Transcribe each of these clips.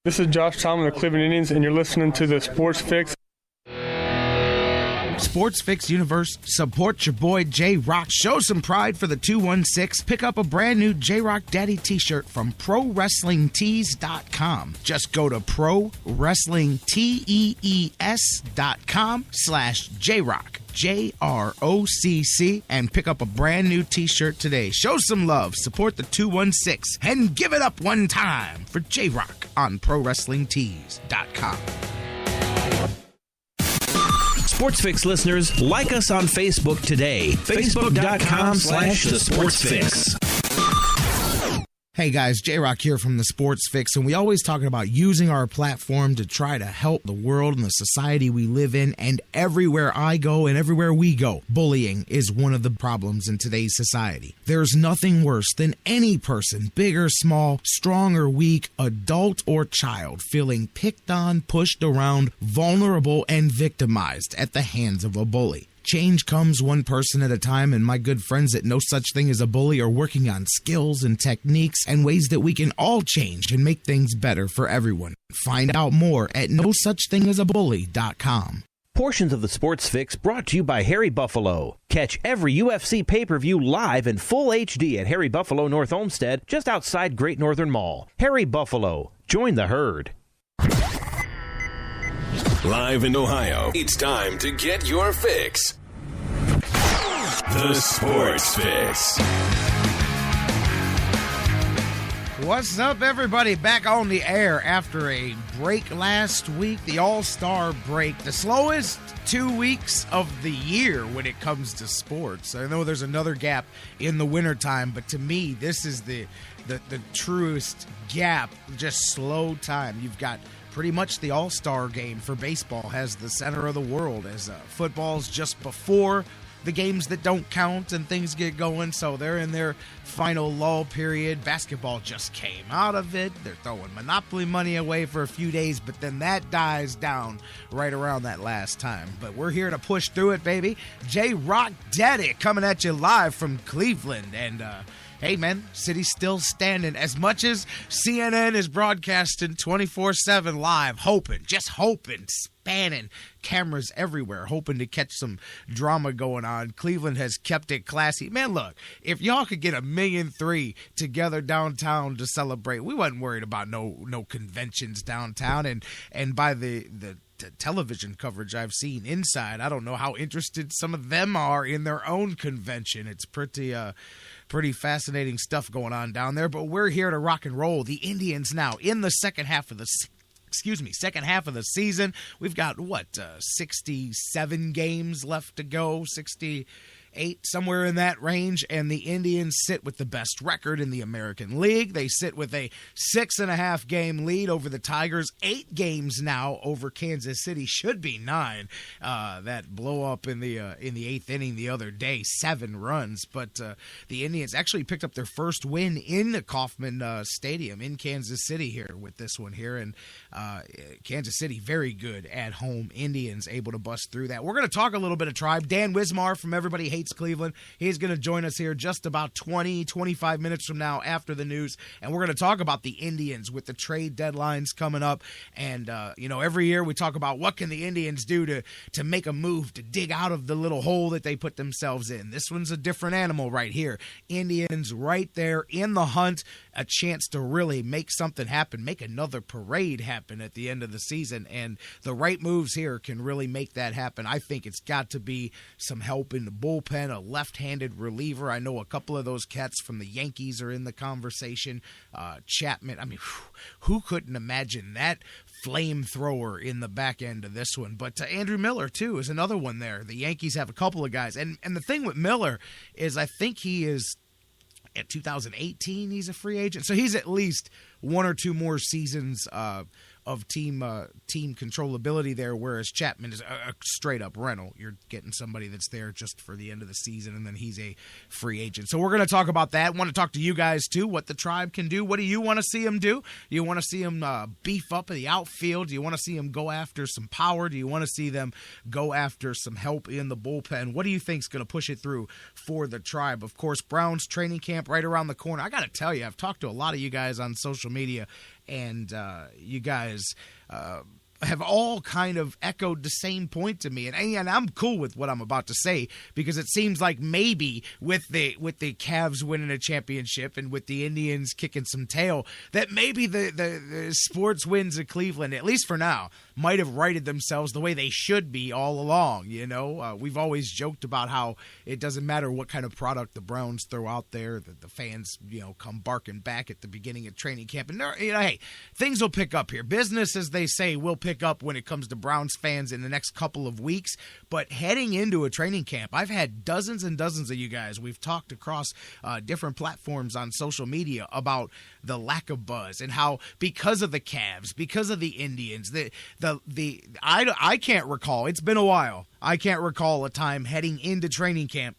This is Josh Tomlin of the Cleveland Indians, and you're listening to the Sports Fix. Sports Fix Universe, support your boy J-Rocc. Show some pride for the 216. Pick up a brand new J-Rocc Daddy t-shirt from ProWrestlingTees.com. Just go to ProWrestlingTees.com/J-Rocc. J-R-O-C-C, and pick up a brand new t-shirt today. Show some love, support the 216, and give it up one time for J-Rocc on ProWrestlingTees.com. Sports Fix listeners, like us on Facebook today. Facebook.com/The Sports Fix. Hey guys, J-Rocc here from the Sports Fix, and we always talking about using our platform to try to help the world and the society we live in, and everywhere I go and everywhere we go, bullying is one of the problems in today's society. There's nothing worse than any person, big or small, strong or weak, adult or child, feeling picked on, pushed around, vulnerable, and victimized at the hands of a bully. Change comes one person at a time, and my good friends at No Such Thing as a Bully are working on skills and techniques and ways that we can all change and make things better for everyone. Find out more at nosuchthingasabully.com. Portions of the Sports Fix brought to you by Harry Buffalo. Catch every UFC pay-per-view live in full HD at Harry Buffalo North Olmsted, just outside Great Northern Mall. Harry Buffalo. Join the herd. Live in Ohio, it's time to get your fix. The Sports Fix. What's up, everybody? Back on the air after a break last week, the All-Star break, the slowest 2 weeks of the year when it comes to sports. I know there's another gap in the wintertime, but to me, this is the truest gap, just slow time. You've got pretty much the All-Star game for baseball has the center of the world, as football's just before the games that don't count and things get going, so they're in their final lull period. Basketball just came out of it. They're throwing Monopoly money away for a few days, but then that dies down right around that last time. But we're here to push through it, baby. J-Rocc Daddy coming at you live from Cleveland, and hey, man, city's still standing. As much as CNN is broadcasting 24/7 live, just hoping, spanning cameras everywhere, hoping to catch some drama going on. Cleveland has kept it classy. Man, look, if y'all could get 1.3 million together downtown to celebrate, we wasn't worried about no conventions downtown. And by the television coverage I've seen inside, I don't know how interested some of them are in their own convention. It's pretty fascinating stuff going on down there, but we're here to rock and roll. The Indians now in the second half of the season. We've got 67 games left to go, 68, somewhere in that range, and the Indians sit with the best record in the American League. They sit with a 6.5 game lead over the Tigers, 8 games now over Kansas City, should be 9. That blow up in the 8th inning the other day, 7 runs, but the Indians actually picked up their first win in the Kauffman Stadium in Kansas City here with this one here, and Kansas City very good at home. Indians able to bust through that. We're going to talk a little bit of Tribe. Dan Wismar from Everybody Hates Cleveland, he's going to join us here just about 25 minutes from now after the news, and we're going to talk about the Indians with the trade deadlines coming up. And every year we talk about what can the Indians do to make a move to dig out of the little hole that they put themselves in. This one's a different animal right here. Indians right there in the hunt, a chance to really make something happen, make another parade happen at the end of the season, and the right moves here can really make that happen. I think it's got to be some help in the bullpen, a left-handed reliever. I know a couple of those cats from the Yankees are in the conversation. Chapman, I mean, who couldn't imagine that flamethrower in the back end of this one? But Andrew Miller, too, is another one there. The Yankees have a couple of guys. And the thing with Miller is I think he is, at 2018, he's a free agent. So he's at least 1 or 2 more seasons team controllability there, whereas Chapman is a straight-up rental. You're getting somebody that's there just for the end of the season, and then he's a free agent. So we're going to talk about that. I want to talk to you guys, too, what the Tribe can do. What do you want to see them do? Do you want to see them beef up in the outfield? Do you want to see them go after some power? Do you want to see them go after some help in the bullpen? What do you think is going to push it through for the Tribe? Of course, Browns training camp right around the corner. I got to tell you, I've talked to a lot of you guys on social media, and you guys have all kind of echoed the same point to me, and I'm cool with what I'm about to say, because it seems like maybe with the Cavs winning a championship and with the Indians kicking some tail, that maybe the sports wins of Cleveland, at least for now, might have righted themselves the way they should be all along. We've always joked about how it doesn't matter what kind of product the Browns throw out there, that the fans come barking back at the beginning of training camp, and hey, things will pick up here. Business, as they say, will pick up when it comes to Browns fans in the next couple of weeks. But heading into a training camp, I've had dozens and dozens of you guys. We've talked across different platforms on social media about the lack of buzz, and how because of the Cavs, because of the Indians, I can't recall. It's been a while. I can't recall a time heading into training camp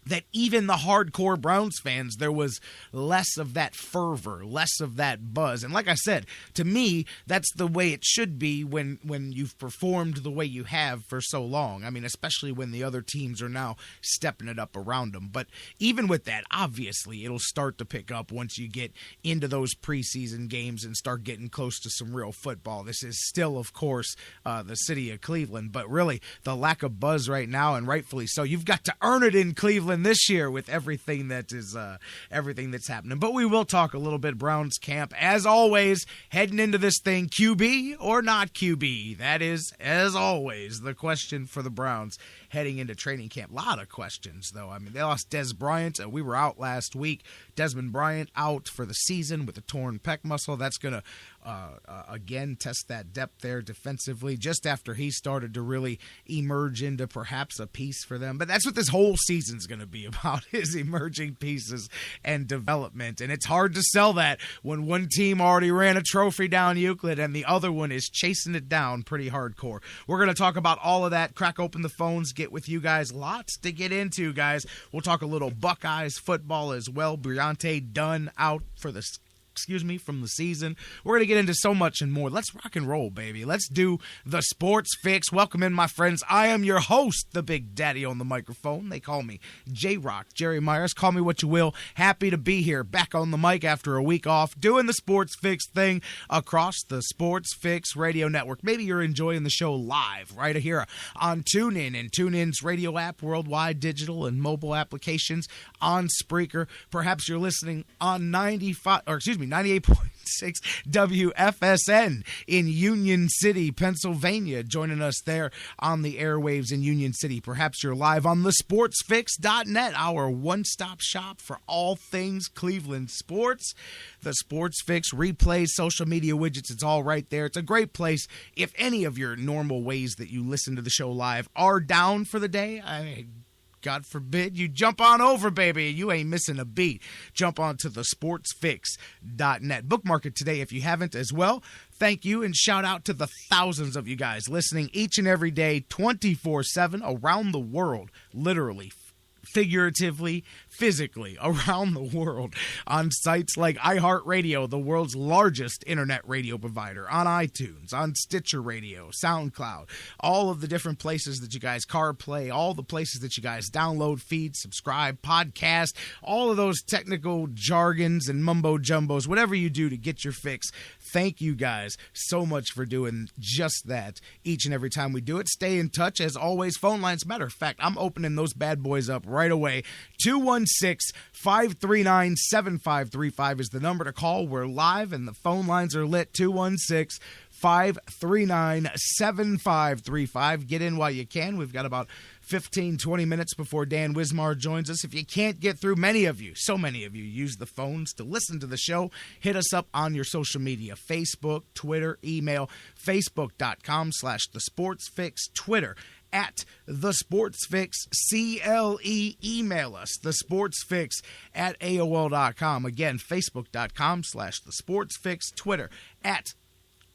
that even the hardcore Browns fans, there was less of that fervor, less of that buzz. And like I said, to me, that's the way it should be when you've performed the way you have for so long. I mean, especially when the other teams are now stepping it up around them. But even with that, obviously, it'll start to pick up once you get into those preseason games and start getting close to some real football. This is still, of course, the city of Cleveland, but really the lack of buzz right now, and rightfully so. You've got to earn it in Cleveland this year with everything that's happening. But we will talk a little bit Browns camp, as always, heading into this thing. QB or not QB? That is, as always, the question for the Browns heading into training camp. A lot of questions, though. I mean, they lost Des Bryant. We were out last week. Desmond Bryant out for the season with a torn pec muscle. That's going to, again, test that depth there defensively just after he started to really emerge into perhaps a piece for them. But that's what this whole season's going to be about, is emerging pieces and development. And it's hard to sell that when one team already ran a trophy down Euclid and the other one is chasing it down pretty hardcore. We're going to talk about all of that, crack open the phones, get with you guys. Lots to get into, guys. We'll talk a little Buckeyes football as well. Briante Dunn out from the season. We're going to get into so much and more. Let's rock and roll, baby. Let's do the Sports Fix. Welcome in, my friends. I am your host, the Big Daddy on the microphone. They call me J-Rocc, Jerry Myers. Call me what you will. Happy to be here, back on the mic after a week off, doing the Sports Fix thing across the Sports Fix radio network. Maybe you're enjoying the show live right here on TuneIn and TuneIn's radio app, worldwide digital and mobile applications, on Spreaker. Perhaps you're listening on 98.6 WFSN in Union City, Pennsylvania. Joining us there on the airwaves in Union City. Perhaps you're live on thesportsfix.net, our one-stop shop for all things Cleveland sports. The Sports Fix replays, social media widgets, it's all right there. It's a great place if any of your normal ways that you listen to the show live are down for the day. God forbid you jump on over, baby. You ain't missing a beat. Jump on to thesportsfix.net. Bookmark it today if you haven't as well. Thank you, and shout out to the thousands of you guys listening each and every day, 24/7 around the world, literally, figuratively, physically, around the world, on sites like iHeartRadio, the world's largest internet radio provider, on iTunes, on Stitcher Radio, SoundCloud, all of the different places that you guys CarPlay, all the places that you guys download, feed, subscribe, podcast, all of those technical jargons and mumbo jumbos, whatever you do to get your fix. Thank you guys so much for doing just that each and every time we do it. Stay in touch. As always, phone lines. Matter of fact, I'm opening those bad boys up right away. 216-539-7535 is the number to call. We're live and the phone lines are lit. 216-539-7535. Get in while you can. We've got about 15-20 minutes before Dan Wismar joins us. If you can't get through, so many of you use the phones to listen to the show. Hit us up on your social media, Facebook, Twitter, email, facebook.com/thesportsfix, Twitter @thesportsfix, CLE, email us, thesportsfix@AOL.com. Again, facebook.com/thesportsfix, Twitter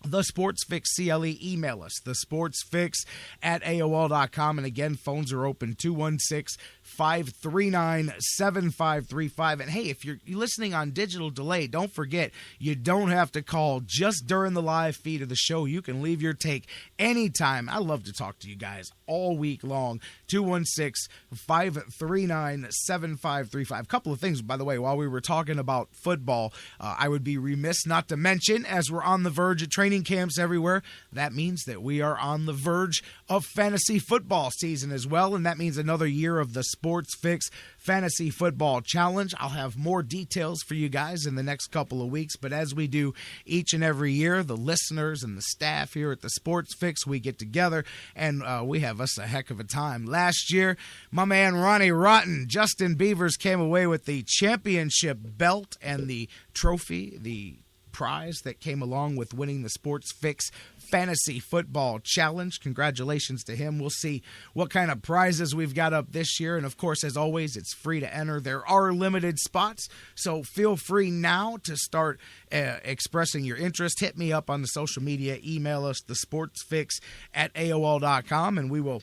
The Sports Fix CLE. Email us, thesportsfix@AOL.com. And again, phones are open, 216-539-7535. And hey, if you're listening on digital delay, don't forget, you don't have to call just during the live feed of the show. You can leave your take anytime. I love to talk to you guys all week long. 216-539-7535. A couple of things, by the way, while we were talking about football, I would be remiss not to mention, as we're on the verge of training camps everywhere, that means that we are on the verge of fantasy football season as well, and that means another year of the Sports Fix Fantasy Football Challenge. I'll have more details for you guys in the next couple of weeks, but as we do each and every year, the listeners and the staff here at the Sports Fix, we get together and we have us a heck of a time. Last year, my man Ronnie Rotten, Justin Beavers, came away with the championship belt and the trophy, the prize that came along with winning the Sports Fix Fantasy Football Challenge. Congratulations to him. We'll see what kind of prizes we've got up this year. And of course, as always, it's free to enter. There are limited spots, so feel free now to start expressing your interest. Hit me up on the social media. Email us, thesportsfix@AOL.com, and we will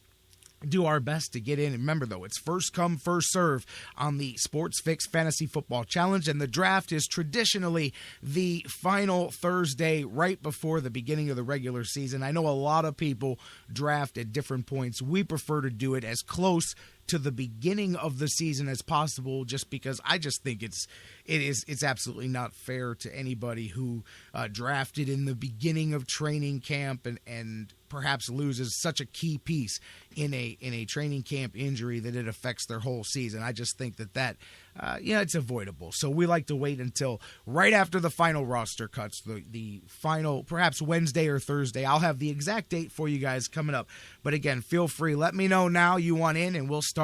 do our best to get in. And remember, though, it's first come, first serve on the Sports Fix Fantasy Football Challenge, and the draft is traditionally the final Thursday right before the beginning of the regular season. I know a lot of people draft at different points. We prefer to do it as close to the beginning of the season as possible, just because I just think it's absolutely not fair to anybody who drafted in the beginning of training camp and perhaps loses such a key piece in a training camp injury that it affects their whole season. I just think that it's avoidable. So we like to wait until right after the final roster cuts, the final, perhaps Wednesday or Thursday. I'll have the exact date for you guys coming up. But again, feel free. Let me know now you want in, and we'll start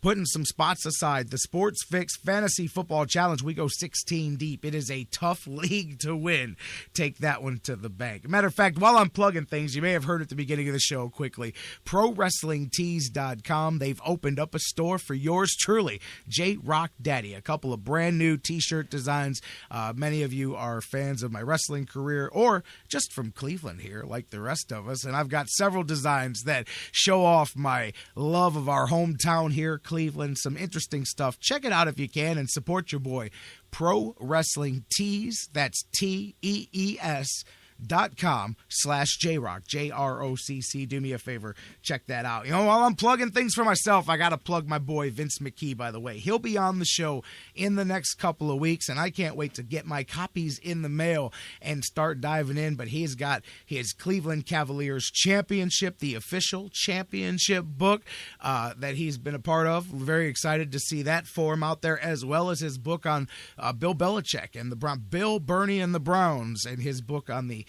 putting some spots aside. The Sports Fix Fantasy Football Challenge, we go 16 deep. It is a tough league to win. Take that one to the bank. Matter of fact, while I'm plugging things, you may have heard at the beginning of the show quickly, ProWrestlingTees.com. They've opened up a store for yours truly, J-Rocc Daddy. A couple of brand new t-shirt designs. Many of you are fans of my wrestling career or just from Cleveland here like the rest of us. And I've got several designs that show off my love of our hometown here, Cleveland. Some interesting stuff. Check it out if you can and support your boy. Pro Wrestling Tees. That's TEES.com/J-Rocc, J-R-O-C-C. Do me a favor, check that out. While I'm plugging things for myself, I got to plug my boy Vince McKee, by the way. He'll be on the show in the next couple of weeks, and I can't wait to get my copies in the mail and start diving in. But he's got his Cleveland Cavaliers Championship, the official championship book that he's been a part of. We're very excited to see that form out there, as well as his book on Bill Belichick and Bill Burney and the Browns, and his book on the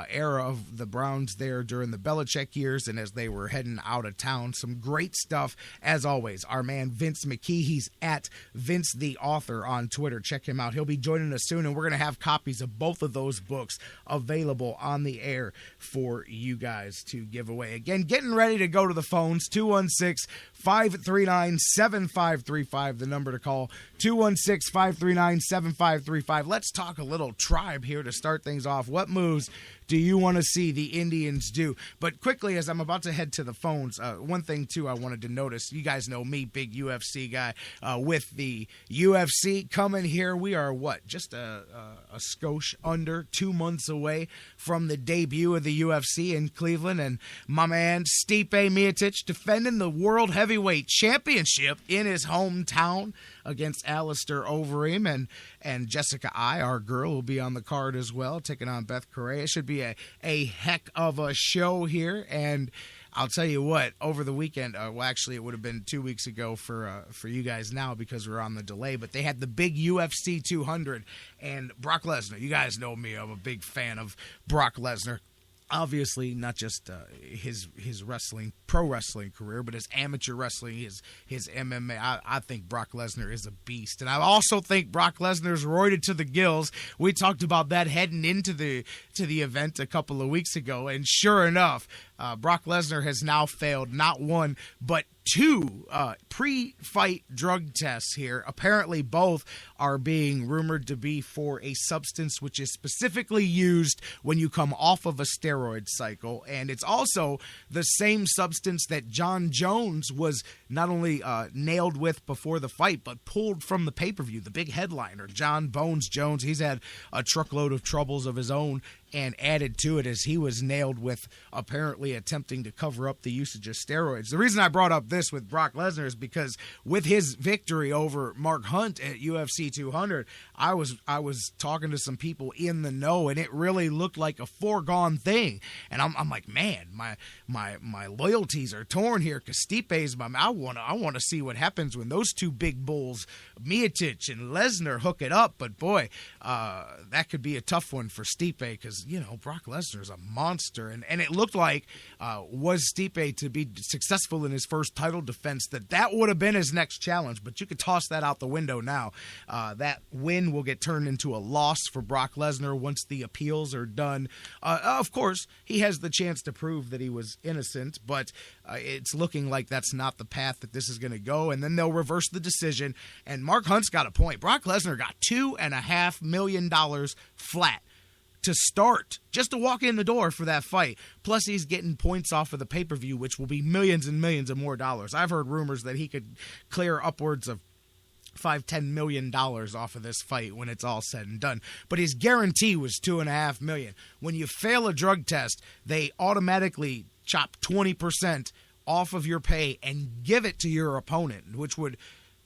era of the Browns there during the Belichick years and as they were heading out of town. Some great stuff, as always. Our man Vince McKee, he's at Vince the Author on Twitter. Check him out. He'll be joining us soon, and we're going to have copies of both of those books available on the air for you guys to give away. Again, getting ready to go to the phones, 216-539-7535, the number to call, 216-539-7535. Let's talk a little tribe here to start things off. What moves do you want to see the Indians do? But quickly, as I'm about to head to the phones, one thing, too, I wanted to notice. You guys know me, big UFC guy, with the UFC coming here. We are, just a skosh under 2 months away from the debut of the UFC in Cleveland. And my man, Stipe Miocic, defending the World Heavyweight Championship in his hometown against Alistair Overeem. And Jessica I, our girl, will be on the card as well, taking on Beth Correa. It should be a heck of a show here. And I'll tell you what, over the weekend, actually it would have been 2 weeks ago for you guys now because we're on the delay, but they had the big UFC 200 and Brock Lesnar. You guys know me, I'm a big fan of Brock Lesnar. Obviously, not just his pro wrestling career, but his amateur wrestling, his MMA. I think Brock Lesnar is a beast. And I also think Brock Lesnar's roided to the gills. We talked about that heading into the event a couple of weeks ago, and sure enough, Brock Lesnar has now failed not one, but two pre-fight drug tests here. Apparently both are being rumored to be for a substance which is specifically used when you come off of a steroid cycle. And it's also the same substance that John Jones was not only nailed with before the fight, but pulled from the pay-per-view. The big headliner, John Bones Jones, he's had a truckload of troubles of his own, and added to it as he was nailed with apparently attempting to cover up the usage of steroids. The reason I brought up this with Brock Lesnar is because with his victory over Mark Hunt at UFC 200, I was talking to some people in the know, and it really looked like a foregone thing. And I'm like, man, my loyalties are torn here because Stipe's my man. I want to see what happens when those two big bulls, Miocic and Lesnar, hook it up. But boy, that could be a tough one for Stipe because, you know, Brock Lesnar is a monster. And it looked like, was Stipe to be successful in his first title defense, that would have been his next challenge. But you could toss that out the window now. That win will get turned into a loss for Brock Lesnar once the appeals are done. Of course, he has the chance to prove that he was innocent, but it's looking like that's not the path that this is going to go. And then they'll reverse the decision. And Mark Hunt's got a point. Brock Lesnar got $2.5 million flat to start, just to walk in the door for that fight. Plus, he's getting points off of the pay-per-view, which will be millions and millions of more dollars. I've heard rumors that he could clear upwards of $5-10 million off of this fight when it's all said and done. But his guarantee was $2.5 million. When you fail a drug test, they automatically chop 20% off of your pay and give it to your opponent, which would,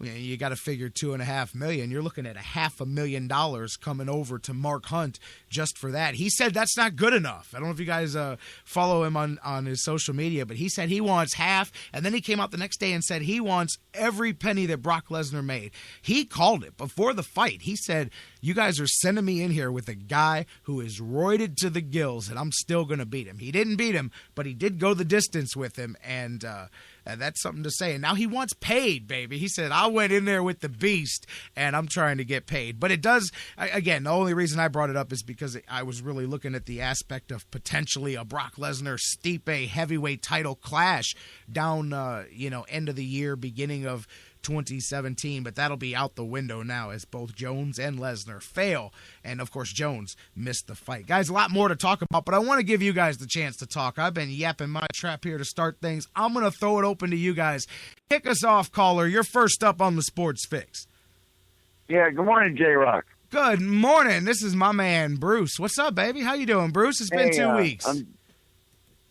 you got to figure $2.5 million. You're looking at $500,000 coming over to Mark Hunt just for that. He said that's not good enough. I don't know if you guys follow him on his social media, but he said he wants half, and then he came out the next day and said he wants every penny that Brock Lesnar made. He called it before the fight. He said, you guys are sending me in here with a guy who is roided to the gills, and I'm still going to beat him. He didn't beat him, but he did go the distance with him, and that's something to say. And now he wants paid, baby. He said, I went in there with the beast, and I'm trying to get paid. But it does, again, the only reason I brought it up is because I was really looking at the aspect of potentially a Brock Lesnar-Stipe heavyweight title clash down, end of the year, beginning of 2017, but that'll be out the window now as both Jones and Lesnar fail. And, of course, Jones missed the fight. Guys, a lot more to talk about, but I want to give you guys the chance to talk. I've been yapping my trap here to start things. I'm going to throw it open to you guys. Kick us off, caller. You're first up on the Sports Fix. Yeah, good morning, J-Rocc. Good morning. This is my man, Bruce. What's up, baby? How you doing, Bruce? It's been 2 weeks.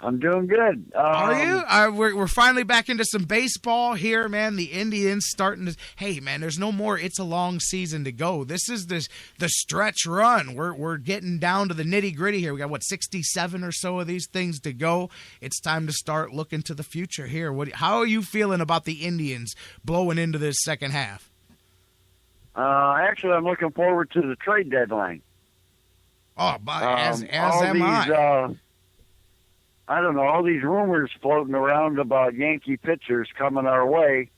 I'm doing good. Are you? We're finally back into some baseball here, man. The Indians starting to. Hey, man, there's no more. It's a long season to go. This is the stretch run. We're getting down to the nitty gritty here. We got 67 or so of these things to go. It's time to start looking to the future here. How are you feeling about the Indians blowing into this second half? Actually, I'm looking forward to the trade deadline. Oh, as am I. I don't know, all these rumors floating around about Yankee pitchers coming our way,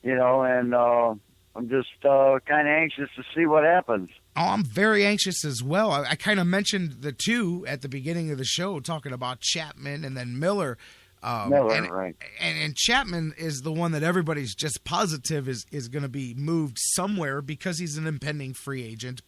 and I'm just kind of anxious to see what happens. Oh, I'm very anxious as well. I kind of mentioned the two at the beginning of the show, talking about Chapman and then Miller. Right. And Chapman is the one that everybody's just positive is going to be moved somewhere because he's an impending free agent.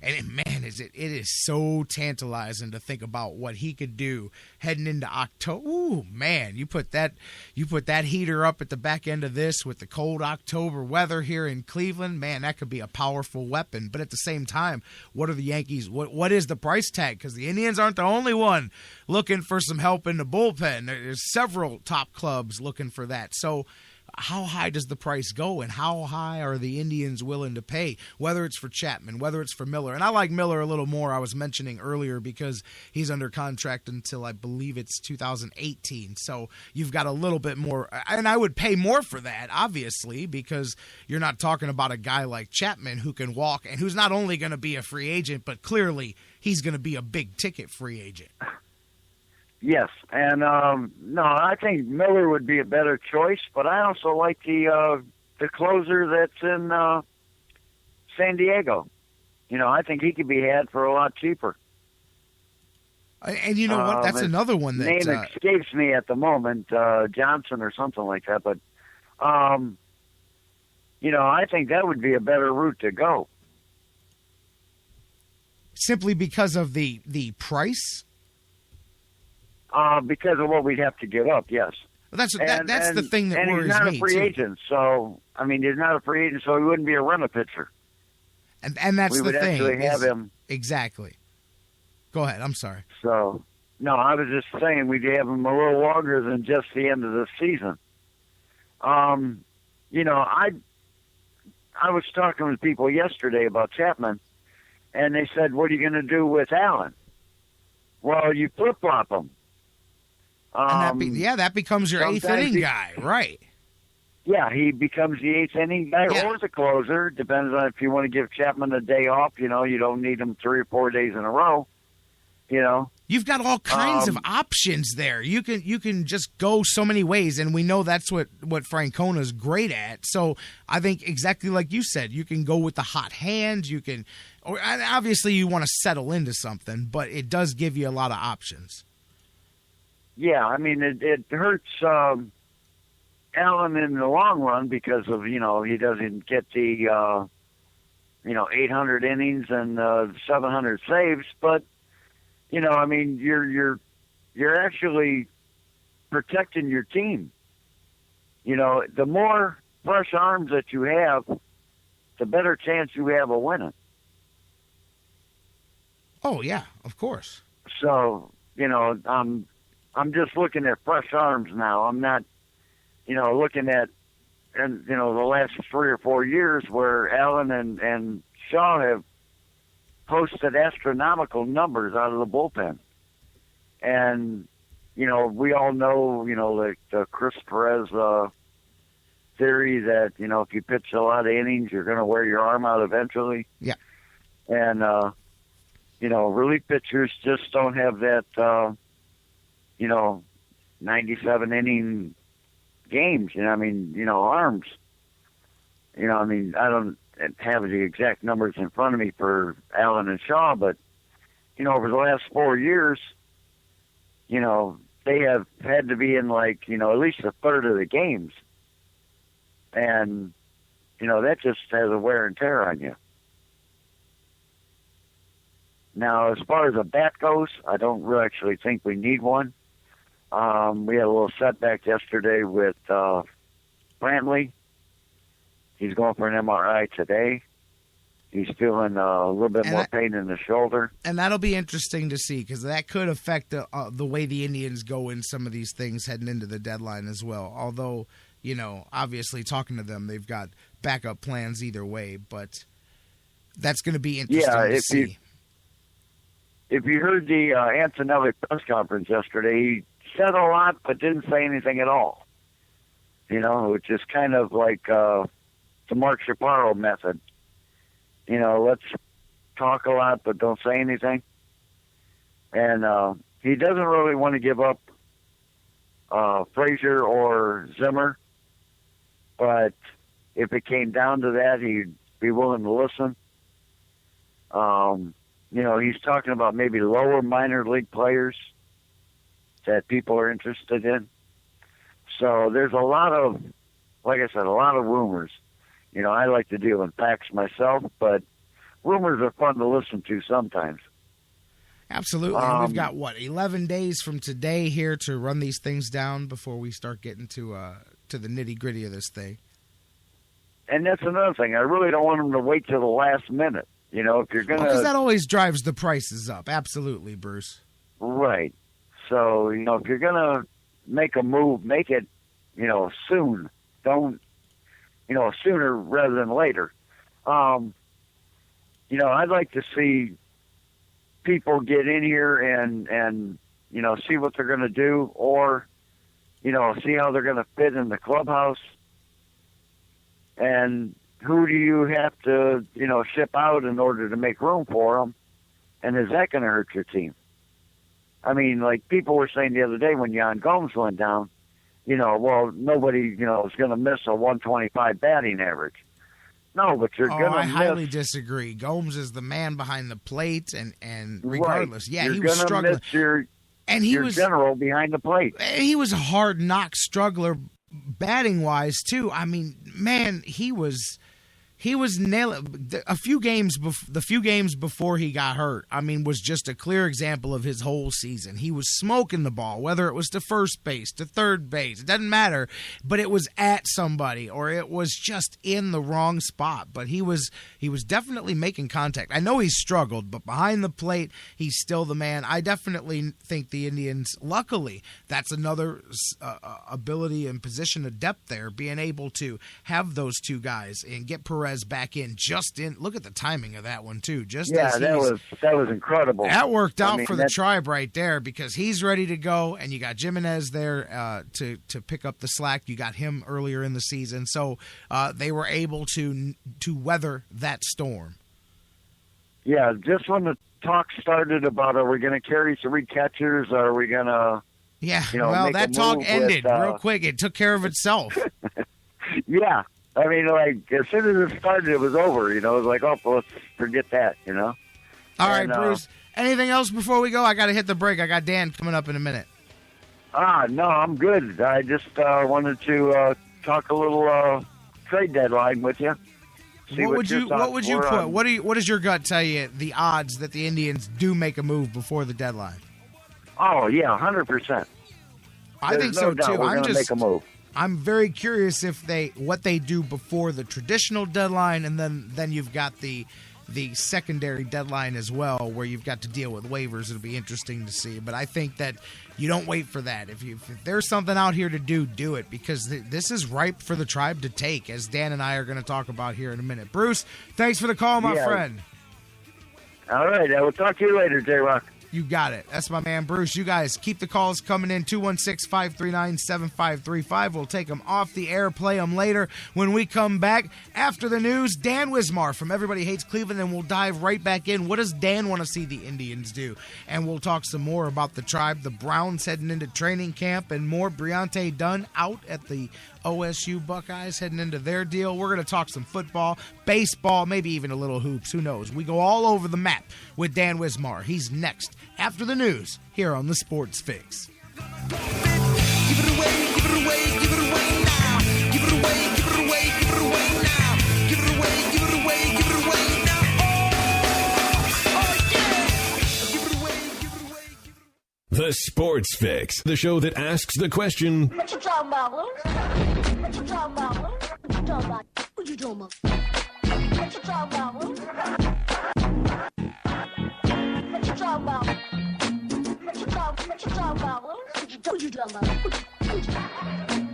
It is so tantalizing to think about what he could do heading into October. Ooh, man, you put that heater up at the back end of this with the cold October weather here in Cleveland. Man, that could be a powerful weapon. But at the same time, what are the Yankees? What is the price tag? Because the Indians aren't the only one looking for some help in the bullpen. There's several top clubs looking for that. So how high does the price go, and how high are the Indians willing to pay, whether it's for Chapman, whether it's for Miller? And I like Miller a little more, I was mentioning earlier, because he's under contract until I believe it's 2018. So you've got a little bit more, and I would pay more for that, obviously, because you're not talking about a guy like Chapman who can walk and who's not only going to be a free agent, but clearly he's going to be a big-ticket free agent. Yes, and I think Miller would be a better choice, but I also like the closer that's in San Diego. I think he could be had for a lot cheaper. And you know what? That's another one that name escapes me at the moment, Johnson or something like that. But I think that would be a better route to go. Simply because of the price. Because of what we'd have to give up, yes. Well, that's the thing that worries me, and he's not a free agent, so, he's not a free agent, so he wouldn't be a rent-a-pitcher. And that's the thing. We would actually have him. Exactly. Go ahead, I'm sorry. So, no, I was just saying we'd have him a little longer than just the end of the season. I was talking with people yesterday about Chapman, and they said, what are you going to do with Allen? Well, you flip-flop him. That becomes your eighth inning guy, right? Yeah, he becomes the eighth inning guy or the closer. Depends on if you want to give Chapman a day off. You don't need him 3 or 4 days in a row. You've got all kinds of options there. You can just go so many ways, and we know that's what Francona's great at. So I think exactly like you said, you can go with the hot hand. Or obviously you want to settle into something, but it does give you a lot of options. Yeah, it hurts Allen in the long run because of he doesn't get the 800 innings and 700 saves, but you're actually protecting your team. The more fresh arms that you have, the better chance you have of winning. Oh yeah, of course. So I'm just looking at fresh arms now. I'm not, looking at, the last 3 or 4 years where Allen and Shaw have posted astronomical numbers out of the bullpen. And, we all know, the Chris Perez theory that, if you pitch a lot of innings, you're going to wear your arm out eventually. Yeah. And, relief pitchers just don't have that, 97 inning games, arms. I don't have the exact numbers in front of me for Allen and Shaw, but, over the last 4 years, they have had to be in at least a third of the games. And, that just has a wear and tear on you. Now, as far as a bat goes, I don't really actually think we need one. We had a little setback yesterday with Brantley. He's going for an MRI today. He's feeling a little bit more pain in the shoulder. And that'll be interesting to see because that could affect the way the Indians go in some of these things heading into the deadline as well. Although, obviously talking to them, they've got backup plans either way. But that's going to be interesting to see. If you heard the Antonelli press conference yesterday, he said a lot but didn't say anything at all. Which is kind of like the Mark Chaparro method. Let's talk a lot but don't say anything. And he doesn't really want to give up Frazier or Zimmer, but if it came down to that, he'd be willing to listen. He's talking about maybe lower minor league players that people are interested in. So there's a lot of, like I said, a lot of rumors. I like to deal in facts myself, but rumors are fun to listen to sometimes. Absolutely. And we've got, 11 days from today here to run these things down before we start getting to the nitty-gritty of this thing. And that's another thing. I really don't want them to wait till the last minute. If you're going to... Because that always drives the prices up. Absolutely, Bruce. Right. So, if you're going to make a move, make it, soon. Don't, sooner rather than later. I'd like to see people get in here and see what they're going to do or, see how they're going to fit in the clubhouse. And who do you have to, ship out in order to make room for them? And is that going to hurt your team? Like people were saying the other day when Yan Gomes went down, nobody, is going to miss a 125 batting average. No, but you're gonna. I highly miss, disagree. Gomes is the man behind the plate, and regardless, right. yeah, You're he was struggling. Miss your general behind the plate. He was a hard knock struggler, batting wise too. I mean, man, he was nailing the few games before he got hurt. I mean, was just a clear example of his whole season. He was smoking the ball, whether it was to first base, to third base, it doesn't matter, but it was at somebody or it was just in the wrong spot. But he was definitely making contact. I know he struggled, but behind the plate, he's still the man. I definitely think the Indians, luckily, that's another ability and position of depth there, being able to have those two guys and get Perez back in look at the timing of that one too. That was incredible. That worked out for the Tribe right there, because he's ready to go, and you got Jimenez there to pick up the slack. You got him earlier in the season, so they were able to weather that storm. Yeah, just when the talk started about, are we going to carry 3 catchers, or are we going to that talk ended real quick. It took care of itself. Yeah. I mean, like, as soon as it started, it was over. It was like, oh, well, let's forget that, All right, Bruce. Anything else before we go? I got to hit the break. I got Dan coming up in a minute. No, I'm good. I just wanted to talk a little trade deadline with you. What would you put? What does your gut tell you the odds that the Indians do make a move before the deadline? Oh, yeah, 100%. I think so, too. We're going to make a move. I'm very curious what they do before the traditional deadline, and then you've got the secondary deadline as well, where you've got to deal with waivers. It'll be interesting to see. But I think that you don't wait for that. If there's something out here to do it, because this is ripe for the Tribe to take, as Dan and I are going to talk about here in a minute. Bruce, thanks for the call, my friend. All right. I will talk to you later, J-Rocc. You got it. That's my man, Bruce. You guys keep the calls coming in, 216-539-7535. We'll take them off the air, play them later. When we come back after the news, Dan Wismar from Everybody Hates Cleveland, and we'll dive right back in. What does Dan want to see the Indians do? And we'll talk some more about the Tribe, the Browns heading into training camp, and more. Briante Dunn out at the OSU Buckeyes heading into their deal. We're going to talk some football, baseball, maybe even a little hoops. Who knows? We go all over the map with Dan Wismar. He's next after the news here on the Sports Fix. Give it away, give it away, give it away now. Give it away, give it away, give it away now. Give it away, give it away, give it away now. Oh yeah. Give it away, give it away, give it away. The Sports Fix, the show that asks the question, What you talking about, Lou? What you talking about, Lou? What you talking about? What you talking about? What you talking about, Lou? What you talking about? What you talking about, Lou? What you talking about?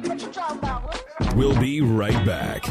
What you talking about, Lou? We'll be right back.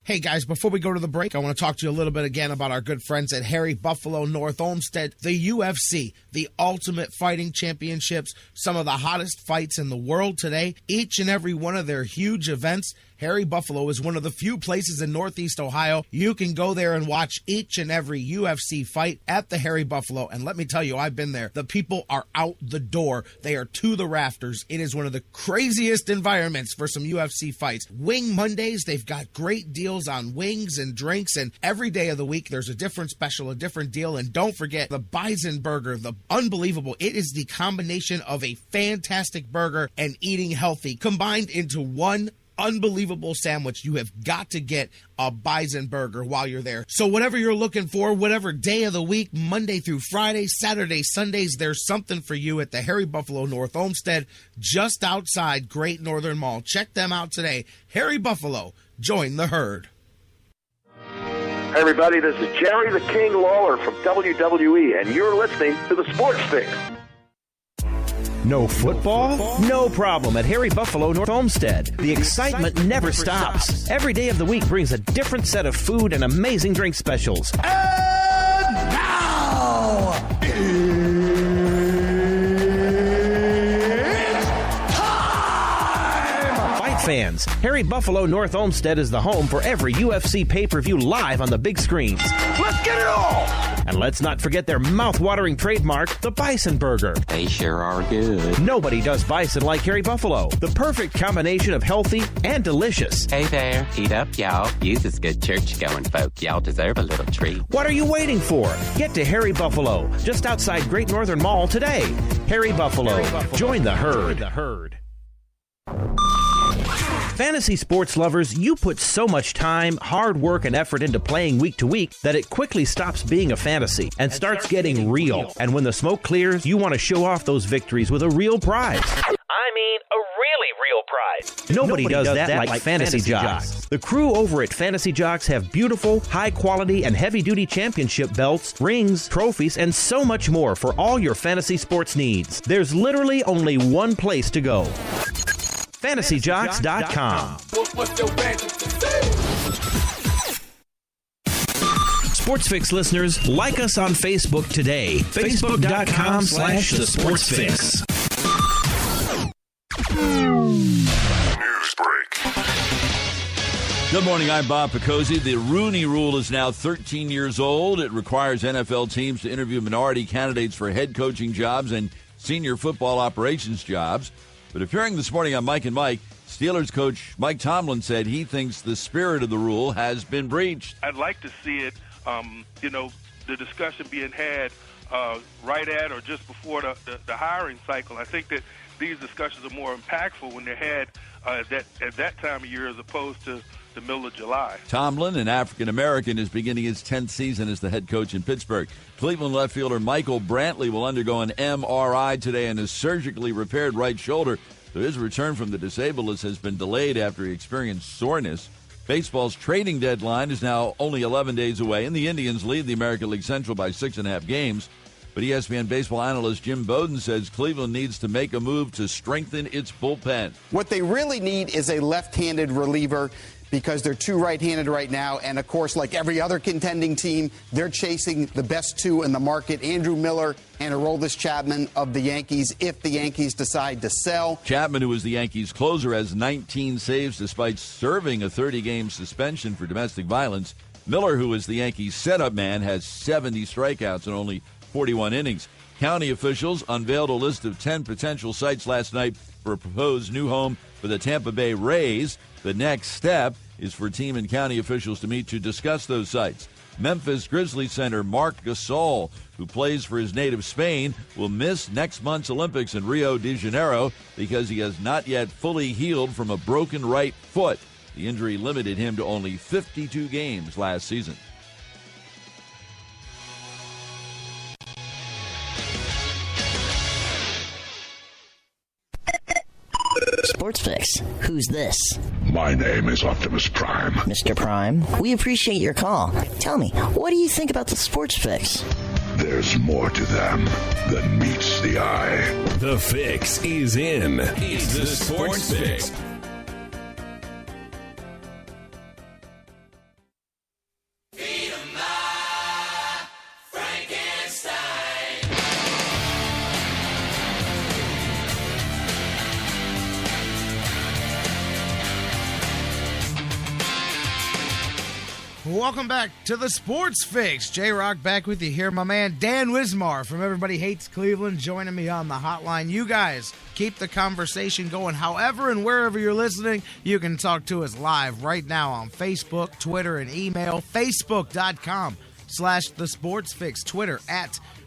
Hey guys, before we go to the break, I want to talk to you a little bit again about our good friends at Harry Buffalo North Olmsted, the UFC, the Ultimate Fighting Championships, some of the hottest fights in the world today. Each and every one of their huge events, Harry Buffalo is one of the few places in Northeast Ohio you can go there and watch each and every UFC fight at the Harry Buffalo. And let me tell you, I've been there. The people are out the door. They are to the rafters. It is one of the craziest environments for some UFC fights. Wing Mondays, they've got great deals on wings and drinks, and every day of the week there's a different special, a different deal. And don't forget the Bison Burger, the unbelievable. It is the combination of a fantastic burger and eating healthy combined into one unbelievable sandwich. You have got to get a Bison Burger while you're there. So whatever you're looking for, whatever day of the week, Monday through Friday, Saturday, Sundays, there's something for you at the Harry Buffalo North Olmsted, just outside Great Northern Mall. Check them out today. Harry Buffalo, join the herd. Hey everybody, this is Jerry the King Lawler from WWE, and you're listening to the Sports Fix. No football? No problem at Harry Buffalo North Olmsted. The excitement never stops. Every day of the week brings a different set of food and amazing drink specials. And now, it's time! Fight fans, fans. Harry Buffalo North Olmsted is the home for every UFC pay-per-view live on the big screens. Let's get it all! And let's not forget their mouth-watering trademark, the Bison Burger. They sure are good. Nobody does bison like Harry Buffalo. The perfect combination of healthy and delicious. Hey there, eat up, y'all. You's as good church-going folk. Y'all deserve a little treat. What are you waiting for? Get to Harry Buffalo, just outside Great Northern Mall today. Harry Buffalo. Join the herd. Fantasy sports lovers, you put so much time, hard work, and effort into playing week to week that it quickly stops being a fantasy and starts getting real. And when the smoke clears, you want to show off those victories with a real prize. I mean, a really real prize. Nobody does that like Fantasy Jocks. The crew over at Fantasy Jocks have beautiful, high-quality, and heavy-duty championship belts, rings, trophies, and so much more for all your fantasy sports needs. There's literally only one place to go. FantasyJocks.com. SportsFix listeners, like us on Facebook today. Facebook.com/The Sports Fix. News break. Good morning, I'm Bob Picozzi. The Rooney Rule is now 13 years old. It requires NFL teams to interview minority candidates for head coaching jobs and senior football operations jobs. But appearing this morning on Mike and Mike, Steelers coach Mike Tomlin said he thinks the spirit of the rule has been breached. I'd like to see it, the discussion being had right at or just before the hiring cycle. I think that these discussions are more impactful when they're had at that time of year as opposed to the middle of July. Tomlin, an African-American, is beginning his 10th season as the head coach in Pittsburgh. Cleveland left fielder Michael Brantley will undergo an MRI today on his surgically repaired right shoulder. So his return from the disabled list has been delayed after he experienced soreness. Baseball's trading deadline is now only 11 days away, and the Indians lead the American League Central by 6.5 games. But ESPN baseball analyst Jim Bowden says Cleveland needs to make a move to strengthen its bullpen. What they really need is a left-handed reliever because they're two right-handed right now. And, of course, like every other contending team, they're chasing the best two in the market, Andrew Miller and Aroldis Chapman of the Yankees, if the Yankees decide to sell. Chapman, who is the Yankees' closer, has 19 saves despite serving a 30-game suspension for domestic violence. Miller, who is the Yankees' setup man, has 70 strikeouts in only 41 innings. County officials unveiled a list of 10 potential sites last night for a proposed new home for the Tampa Bay Rays. The next step is for team and county officials to meet to discuss those sites. Memphis Grizzlies center Marc Gasol, who plays for his native Spain, will miss next month's Olympics in Rio de Janeiro because he has not yet fully healed from a broken right foot. The injury limited him to only 52 games last season. Sports Fix. Who's this? My name is Optimus Prime. Mr. Prime, we appreciate your call. Tell me, what do you think about the Sports Fix? There's more to them than meets the eye. The fix is in. It's the Sports Fix. Welcome back to the Sports Fix. J-Rocc back with you here. My man Dan Wismar from Everybody Hates Cleveland joining me on the hotline. You guys keep the conversation going. However and wherever you're listening, you can talk to us live right now on Facebook, Twitter, and email. Facebook.com/The Sports Fix. Twitter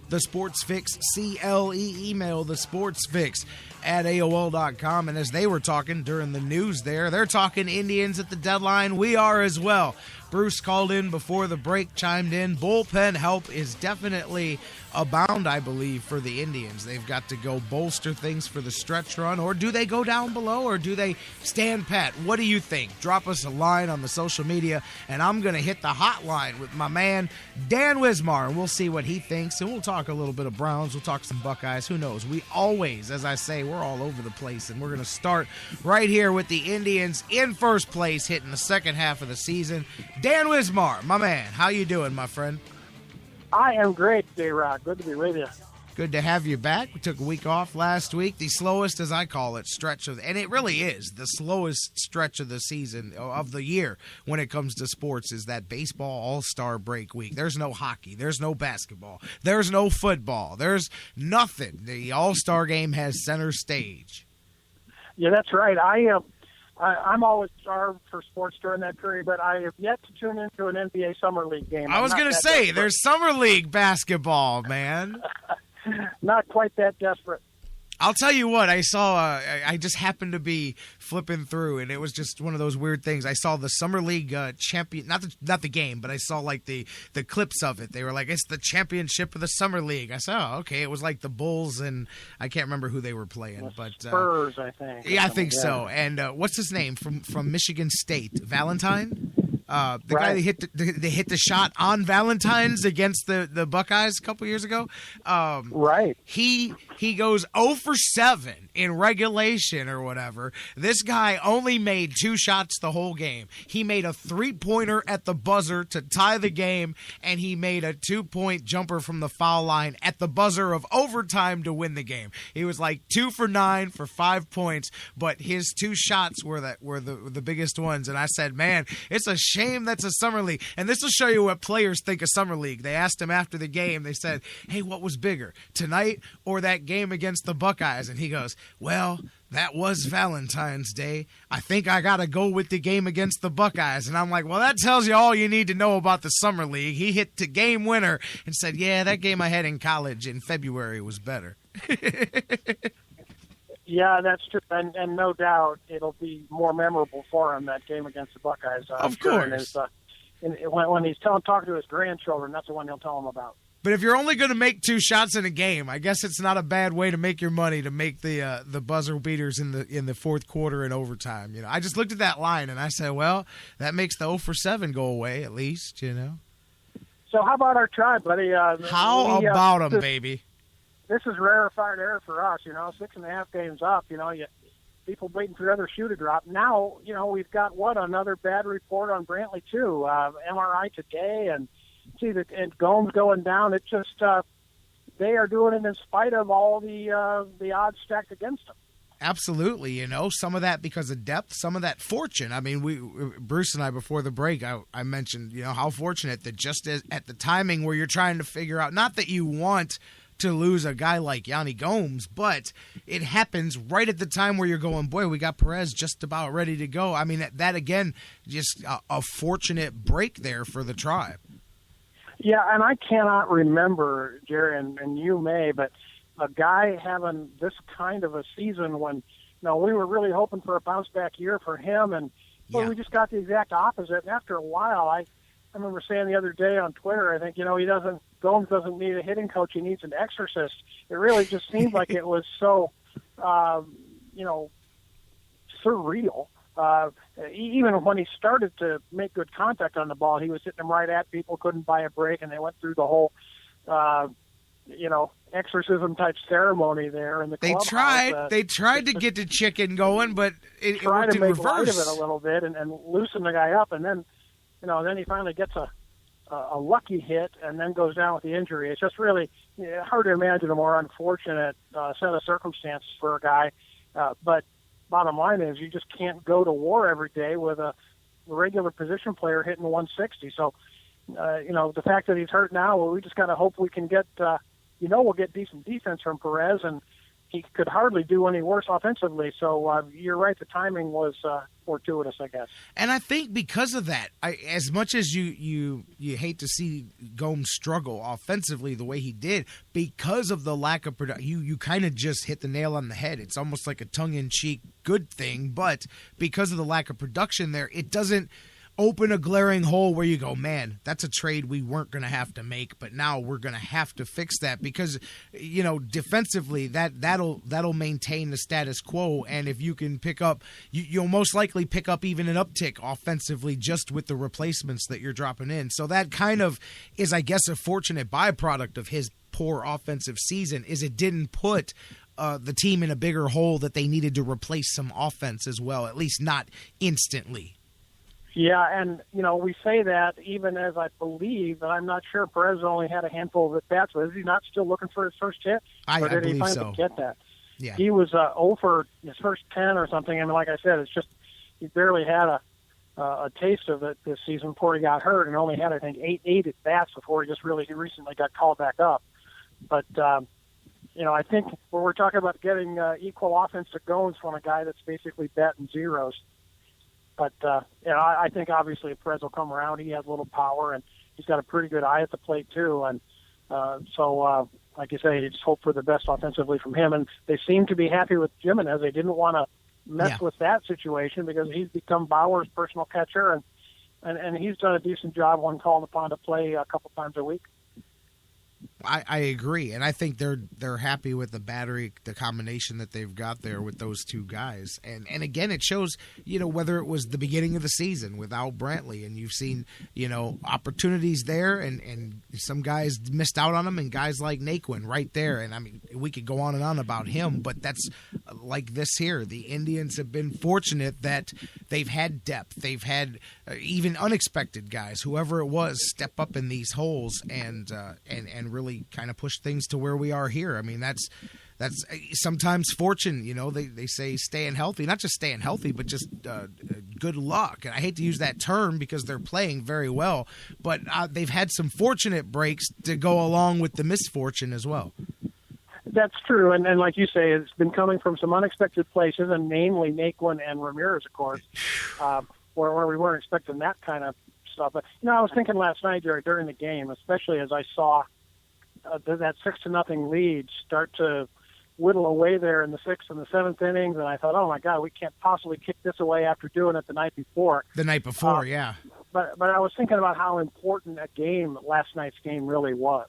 @The Sports Fix CLE. Email The Sports Fix @AOL.com. And as they were talking during the news there, they're talking Indians at the deadline. We are as well. Bruce called in before the break, chimed in. Bullpen help is definitely abound, I believe, for the Indians. They've got to go bolster things for the stretch run, or do they go down below, or do they stand pat? What do you think? Drop us a line on the social media, and I'm going to hit the hotline with my man, Dan Wismar, and we'll see what he thinks, and we'll talk a little bit of Browns. We'll talk some Buckeyes. Who knows? We always, as I say, we're all over the place, and we're going to start right here with the Indians in first place, hitting the second half of the season. Dan Wismar, my man, how you doing, my friend? I am great, J-Rocc. Good to be with you. Good to have you back. We took a week off last week. The slowest, as I call it, stretch of, and it really is the slowest stretch of the season, of the year when it comes to sports, is that baseball all-star break week. There's no hockey. There's no basketball. There's no football. There's nothing. The all-star game has center stage. Yeah, that's right. I'm always starved for sports during that period, but I have yet to tune into an NBA Summer League game. I was going to say, desperate. There's Summer League basketball, man. Not quite that desperate. I'll tell you what, I saw, I just happened to be flipping through, and it was just one of those weird things. I saw the Summer League champion, not the game, but I saw like the clips of it. They were like, it's the championship of the Summer League. I said, oh, okay. It was like the Bulls, and I can't remember who they were playing. But Spurs, I think. Yeah, I think so. And what's his name from Michigan State? Valentine? The guy that hit the shot on Valentine's against the Buckeyes a couple years ago. Right. He goes 0 for 7 in regulation or whatever. This guy only made 2 shots the whole game. He made a 3-pointer at the buzzer to tie the game, and he made a 2-point jumper from the foul line at the buzzer of overtime to win the game. He was like 2 for 9 for 5 points, but his 2 shots were the biggest ones. And I said, man, it's a shame that's a Summer League. And this will show you what players think of Summer League. They asked him after the game, they said, hey, what was bigger, tonight or that game against the Buckeyes? And he goes, well, that was Valentine's Day. I think I got to go with the game against the Buckeyes. And I'm like, well, that tells you all you need to know about the Summer League. He hit the game winner and said, yeah, that game I had in college in February was better. Yeah, that's true, and no doubt it'll be more memorable for him, that game against the Buckeyes. Of course. When he's talking to his grandchildren, that's the one he'll tell them about. But if you're only going to make 2 shots in a game, I guess it's not a bad way to make your money, to make the buzzer beaters in the fourth quarter and overtime. You know, I just looked at that line and I said, well, that makes the 0 for 7 go away at least. You know. So how about our tribe, buddy? How about them, baby? This is rarefied air for us, 6.5 games up, people waiting for the other shoe to drop. Now, we've got another bad report on Brantley too. MRI today, and and Gomes going down. It just, they are doing it in spite of all the odds stacked against them. Absolutely, some of that because of depth, some of that fortune. I mean, Bruce and I, before the break, I mentioned, how fortunate that just at the timing where you're trying to figure out, not that you want to lose a guy like Yanni Gomes, but it happens right at the time where you're going, boy, we got Perez just about ready to go. I mean, that again, just a fortunate break there for the tribe. Yeah, and I cannot remember, Jerry, and you may, but a guy having this kind of a season when, we were really hoping for a bounce-back year for him, and we just got the exact opposite. And after a while, I remember saying the other day on Twitter, I think, Gomes doesn't need a hitting coach, he needs an exorcist. It really just seemed like it was so, surreal. Even when he started to make good contact on the ball, he was hitting them right at people, couldn't buy a break, and they went through the whole, exorcism type ceremony there in the clubhouse. They tried to get the chicken going, but it worked in reverse. Try to make light of it a little bit and loosen the guy up, and then, then he finally gets a lucky hit and then goes down with the injury. It's just really hard to imagine a more unfortunate set of circumstances for a guy. But bottom line is you just can't go to war every day with a regular position player hitting 160. So, the fact that he's hurt now, well, we just got to hope we can get, we'll get decent defense from Perez, and he could hardly do any worse offensively. So you're right, the timing was fortuitous, I guess. And I think because of that, as much as you hate to see Gomes struggle offensively the way he did, because of the lack of production, you kind of just hit the nail on the head. It's almost like a tongue-in-cheek good thing, but because of the lack of production there, it doesn't open a glaring hole where you go, man, that's a trade we weren't going to have to make, but now we're going to have to fix that because, defensively that'll maintain the status quo. And if you can pick up, you'll most likely pick up even an uptick offensively just with the replacements that you're dropping in. So that kind of is, I guess, a fortunate byproduct of his poor offensive season is it didn't put the team in a bigger hole that they needed to replace some offense as well, at least not instantly. Yeah, and, we say that even as I believe, but I'm not sure Perez only had a handful of at-bats. Is he not still looking for his first hit? I did he believe finally so. get that? Yeah. He was 0 for his first 10 or something, and like I said, it's just he barely had a taste of it this season before he got hurt, and only had, I think, eight at-bats before he recently got called back up. But, I think when we're talking about getting equal offensive goals from a guy that's basically batting zeros, but, I think obviously Perez will come around. He has a little power, and he's got a pretty good eye at the plate, too. And like you say, you just hope for the best offensively from him. And they seem to be happy with Jimenez. They didn't want to mess with that situation because he's become Bauer's personal catcher, and he's done a decent job when called upon to play a couple times a week. I agree, and I think they're happy with the combination that they've got there with those two guys. And again, it shows, whether it was the beginning of the season without Brantley, and you've seen, opportunities there, and some guys missed out on them, and guys like Naquin right there. And I mean, we could go on and on about him, but that's like this here. The Indians have been fortunate that they've had depth. They've had even unexpected guys, whoever it was, step up in these holes and really kind of push things to where we are here. I mean, that's sometimes fortune. They say staying healthy, not just staying healthy, but just good luck. And I hate to use that term because they're playing very well, but they've had some fortunate breaks to go along with the misfortune as well. That's true, and like you say, it's been coming from some unexpected places, and namely Naquin and Ramirez, of course, where we weren't expecting that kind of stuff. But I was thinking last night, Jerry, during the game, especially as I saw that 6-0 lead start to whittle away there in the 6th and the 7th innings, and I thought, oh my God, we can't possibly kick this away after doing it the night before. Yeah. But I was thinking about how important a game last night's game really was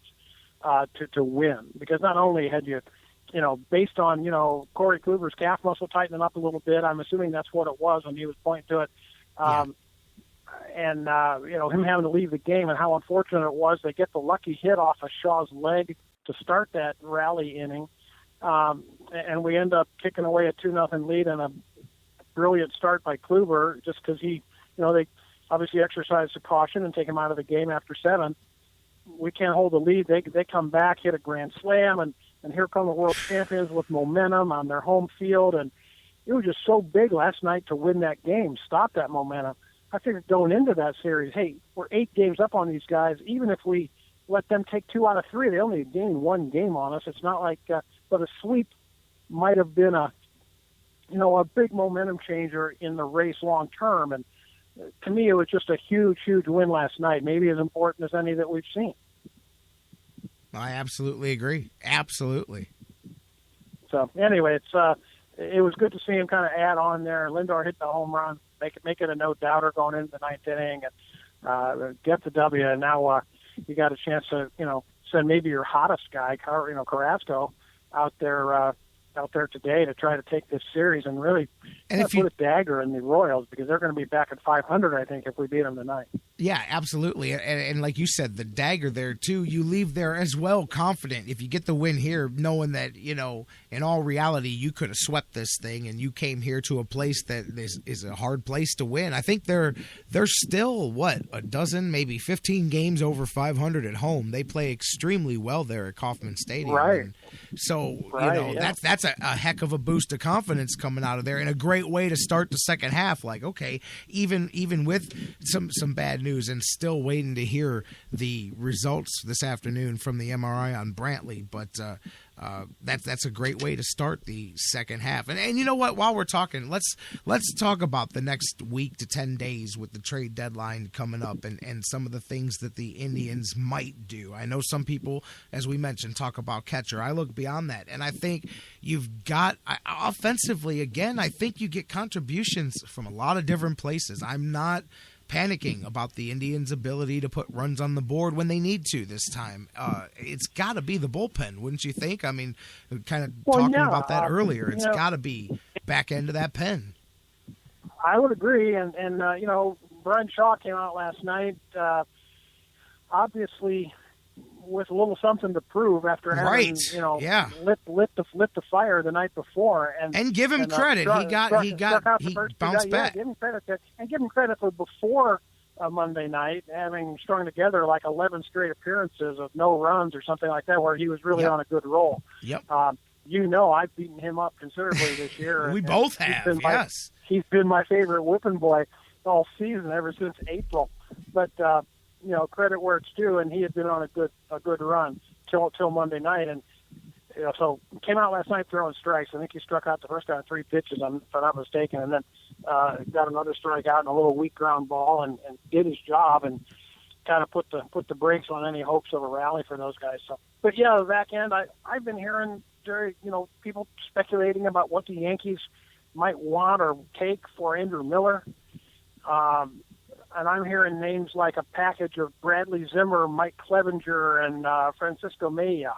to win, because not only had you, based on Corey Kluber's calf muscle tightening up a little bit, I'm assuming that's what it was when he was pointing to it. And, him having to leave the game and how unfortunate it was. They get the lucky hit off of Shaw's leg to start that rally inning. And we end up kicking away a 2-0 lead and a brilliant start by Kluber just because they obviously exercised the caution and take him out of the game after 7. We can't hold the lead. They come back, hit a grand slam, and here come the world champions with momentum on their home field. And it was just so big last night to win that game, stop that momentum. I figured going into that series, hey, we're 8 games up on these guys. Even if we let them take 2 out of 3, they only gained 1 game on us. It's not like, but a sweep might have been a big momentum changer in the race long term. And to me, it was just a huge, huge win last night. Maybe as important as any that we've seen. I absolutely agree. Absolutely. So anyway, it was good to see him kind of add on there. Lindor hit the home run, make it a no doubter going into the 9th inning, and get the W. And now you got a chance to send maybe your hottest guy, Carrasco, out there today to try to take this series and really put a dagger in the Royals, because they're going to be back at 500, I think, if we beat them tonight. Yeah, absolutely. And like you said, the dagger there, too, you leave there as well confident. If you get the win here, knowing that, in all reality, you could have swept this thing and you came here to a place that is a hard place to win. I think they're still, a dozen, maybe 15 games over 500 at home. They play extremely well there at Kauffman Stadium. Right. And so, that's a heck of a boost of confidence coming out of there, and a great way to start the second half. Like, okay, even with some bad news, and still waiting to hear the results this afternoon from the MRI on Brantley, but that's a great way to start the second half. And you know what? While we're talking, let's talk about the next week to 10 days with the trade deadline coming up, and some of the things that the Indians might do. I know some people, as we mentioned, talk about catcher. I look beyond that, and I think you've got offensively again. I think you get contributions from a lot of different places. I'm not panicking about the Indians' ability to put runs on the board when they need to this time. It's got to be the bullpen, wouldn't you think? I mean, kind of talking about that earlier. It's got to be back end of that pen. I would agree, and Brian Shaw came out last night. Obviously, with a little something to prove after having lit the fire the night before, and give him credit. He bounced back. Give him credit and give him credit for before Monday night having strung together like 11 straight appearances of no runs or something like that, where he was really on a good roll. Yep. I've beaten him up considerably this year. We both have. He's been my favorite whipping boy all season ever since April. But credit where it's due, and he had been on a good run till Monday night, and so came out last night throwing strikes. I think he struck out the first guy on 3 pitches, if I'm not mistaken, and then got another strikeout and a little weak ground ball, and did his job and kind of put the brakes on any hopes of a rally for those guys. So, but yeah, the back end, I've been hearing people speculating about what the Yankees might want or take for Andrew Miller. And I'm hearing names like a package of Bradley Zimmer, Mike Clevenger, and Francisco Mejia,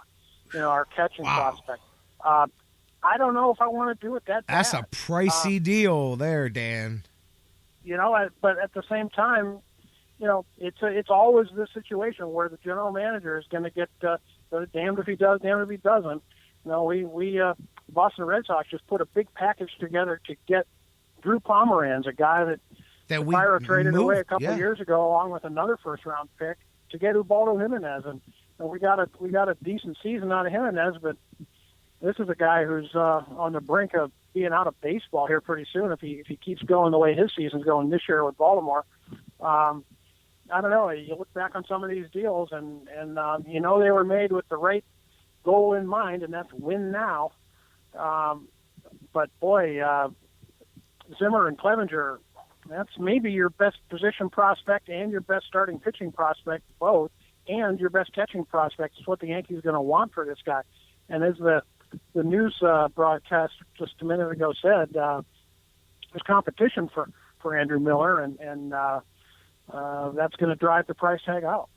our catching prospect. I don't know if I want to do it that bad. That's a pricey deal there, Dan. But at the same time, it's always this situation where the general manager is going to get damned if he does, damned if he doesn't. We Boston Red Sox just put a big package together to get Drew Pomeranz, a guy that we traded away a couple of years ago, along with another first-round pick, to get Ubaldo Jimenez, and we got a decent season out of Jimenez, but this is a guy who's on the brink of being out of baseball here pretty soon if he keeps going the way his season's going this year with Baltimore. I don't know. You look back on some of these deals, and they were made with the right goal in mind, and that's win now. But boy, Zimmer and Clevenger, that's maybe your best position prospect and your best starting pitching prospect, both, and your best catching prospect is what the Yankees are going to want for this guy. And as the news broadcast just a minute ago said, there's competition for Andrew Miller, and that's going to drive the price tag out.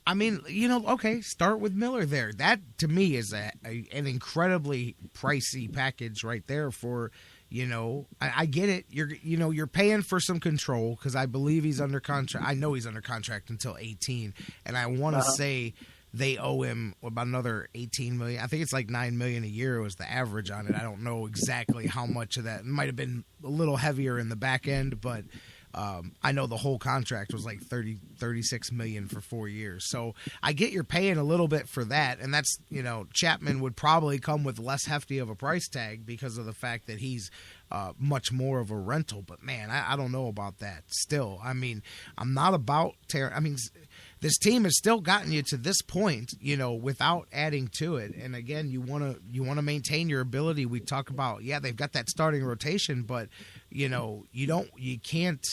I mean, okay, start with Miller there. That, to me, is an incredibly pricey package right there for – I get it. You're paying for some control because I believe he's under contract. I know he's under contract until 18, and I want to say they owe him about another $18 million. I think it's like $9 million a year was the average on it. I don't know exactly how much of that. It might have been a little heavier in the back end, but I know the whole contract was like $36 million for 4 years. So I get you're paying a little bit for that, and that's, Chapman would probably come with less hefty of a price tag because of the fact that he's much more of a rental. But man, I don't know about that. Still, I mean, I'm not about tearing. I mean, this team has still gotten you to this point, without adding to it. And again, you want to maintain your ability. We talk about, they've got that starting rotation, but you can't.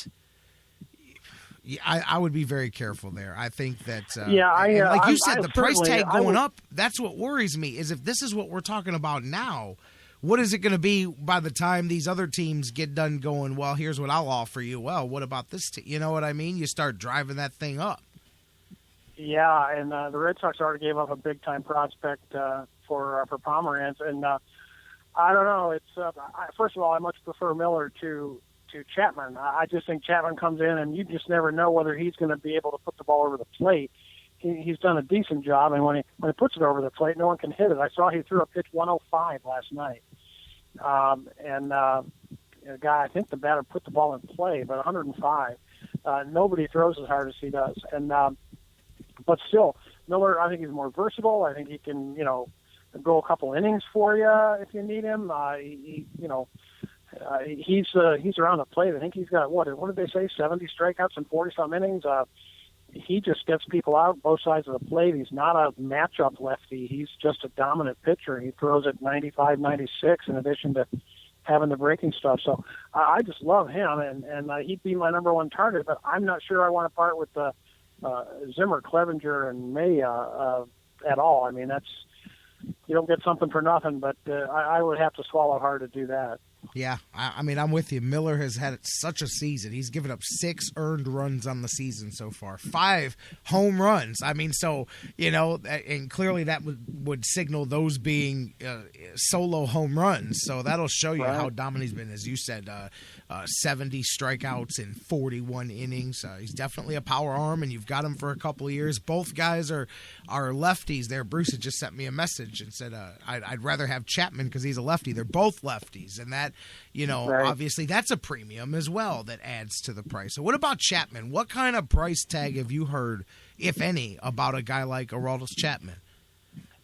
I would be very careful there. I think that, like you said, the price tag going up, that's what worries me, is if this is what we're talking about now, what is it going to be by the time these other teams get done going, well, here's what I'll offer you. Well, what about this team? You know what I mean? You start driving that thing up. Yeah, and the Red Sox already gave up a big-time prospect for Pomeranz, and I don't know. It's first of all, I much prefer Miller to Chapman. I just think Chapman comes in, and you just never know whether he's going to be able to put the ball over the plate. He's done a decent job, and when he puts it over the plate, no one can hit it. I saw he threw a pitch 105 last night, and a guy, I think the batter put the ball in play, but 105. Nobody throws as hard as he does, and but still, Miller, I think he's more versatile. I think he can, go a couple innings for you if you need him. He's around the plate. I think he's got what did they say? 70 strikeouts and 40-some innings. He just gets people out both sides of the plate. He's not a matchup lefty. He's just a dominant pitcher. He throws at 95, 96 in addition to having the breaking stuff. So I just love him, and he'd be my number one target. But I'm not sure I want to part with Zimmer, Clevenger, and Mejia at all. I mean, you don't get something for nothing, but I would have to swallow hard to do that. Yeah, I mean, I'm with you. Miller has had such a season. He's given up 6 earned runs on the season so far, 5 home runs. I mean, so, and clearly that would signal those being solo home runs. So that'll show you how dominant he's been. As you said, 70 strikeouts in 41 innings. He's definitely a power arm, and you've got him for a couple of years. Both guys are lefties there. Bruce had just sent me a message and said, I'd rather have Chapman because he's a lefty. They're both lefties, and that, obviously that's a premium as well that adds to the price. So what about Chapman? What kind of price tag have you heard, if any, about a guy like Aroldis Chapman?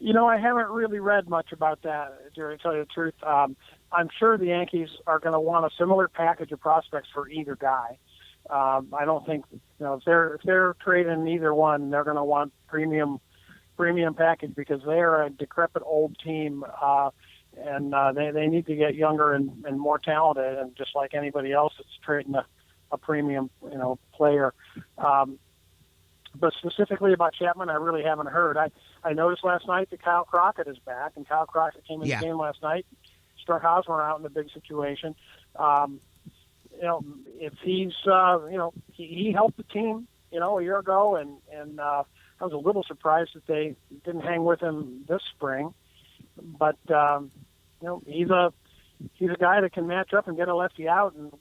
I haven't really read much about that, to tell you the truth. I'm sure the Yankees are going to want a similar package of prospects for either guy. I don't think, if they're trading either one, they're going to want premium package because they are a decrepit old team, and they need to get younger and more talented, and just like anybody else that's trading a premium, player. But specifically about Chapman, I really haven't heard. I noticed last night that Kyle Crockett is back, and Kyle Crockett came in the game last night, struck Hosmer out in a big situation. If he's, he helped the team, a year ago, and I was a little surprised that they didn't hang with him this spring. But he's a guy that can match up and get a lefty out, and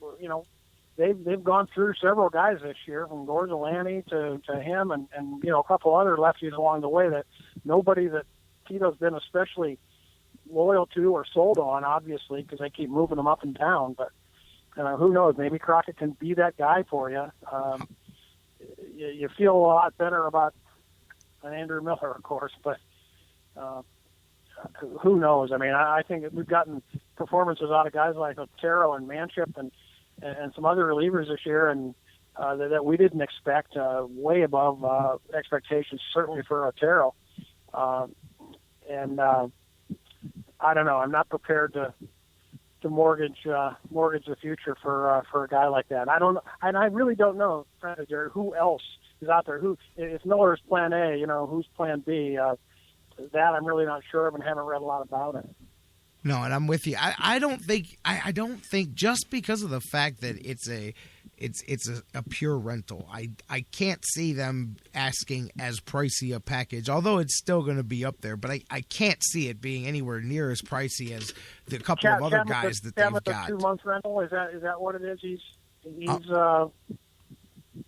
they've gone through several guys this year, from Gorzelani to him, and a couple other lefties along the way that nobody that Tito's been especially loyal to or sold on, obviously, because they keep moving them up and down. But who knows? Maybe Crockett can be that guy for you. You feel a lot better about an Andrew Miller, of course, but who knows? I mean, I think we've gotten performances out of guys like Otero and Manship and some other relievers this year, and that we didn't expect, way above expectations, certainly for Otero. I don't know. I'm not prepared to mortgage the future for a guy like that. I don't, and I really don't know, frankly, Jared, who else is out there. Who, if Miller's Plan A, who's Plan B? That I'm really not sure of, and haven't read a lot about it. No, and I'm with you. I don't think just because of the fact that it's a pure rental, I can't see them asking as pricey a package, although it's still going to be up there, but I can't see it being anywhere near as pricey as the couple of other guys that they've got. 2-month rental, is that what it is? He's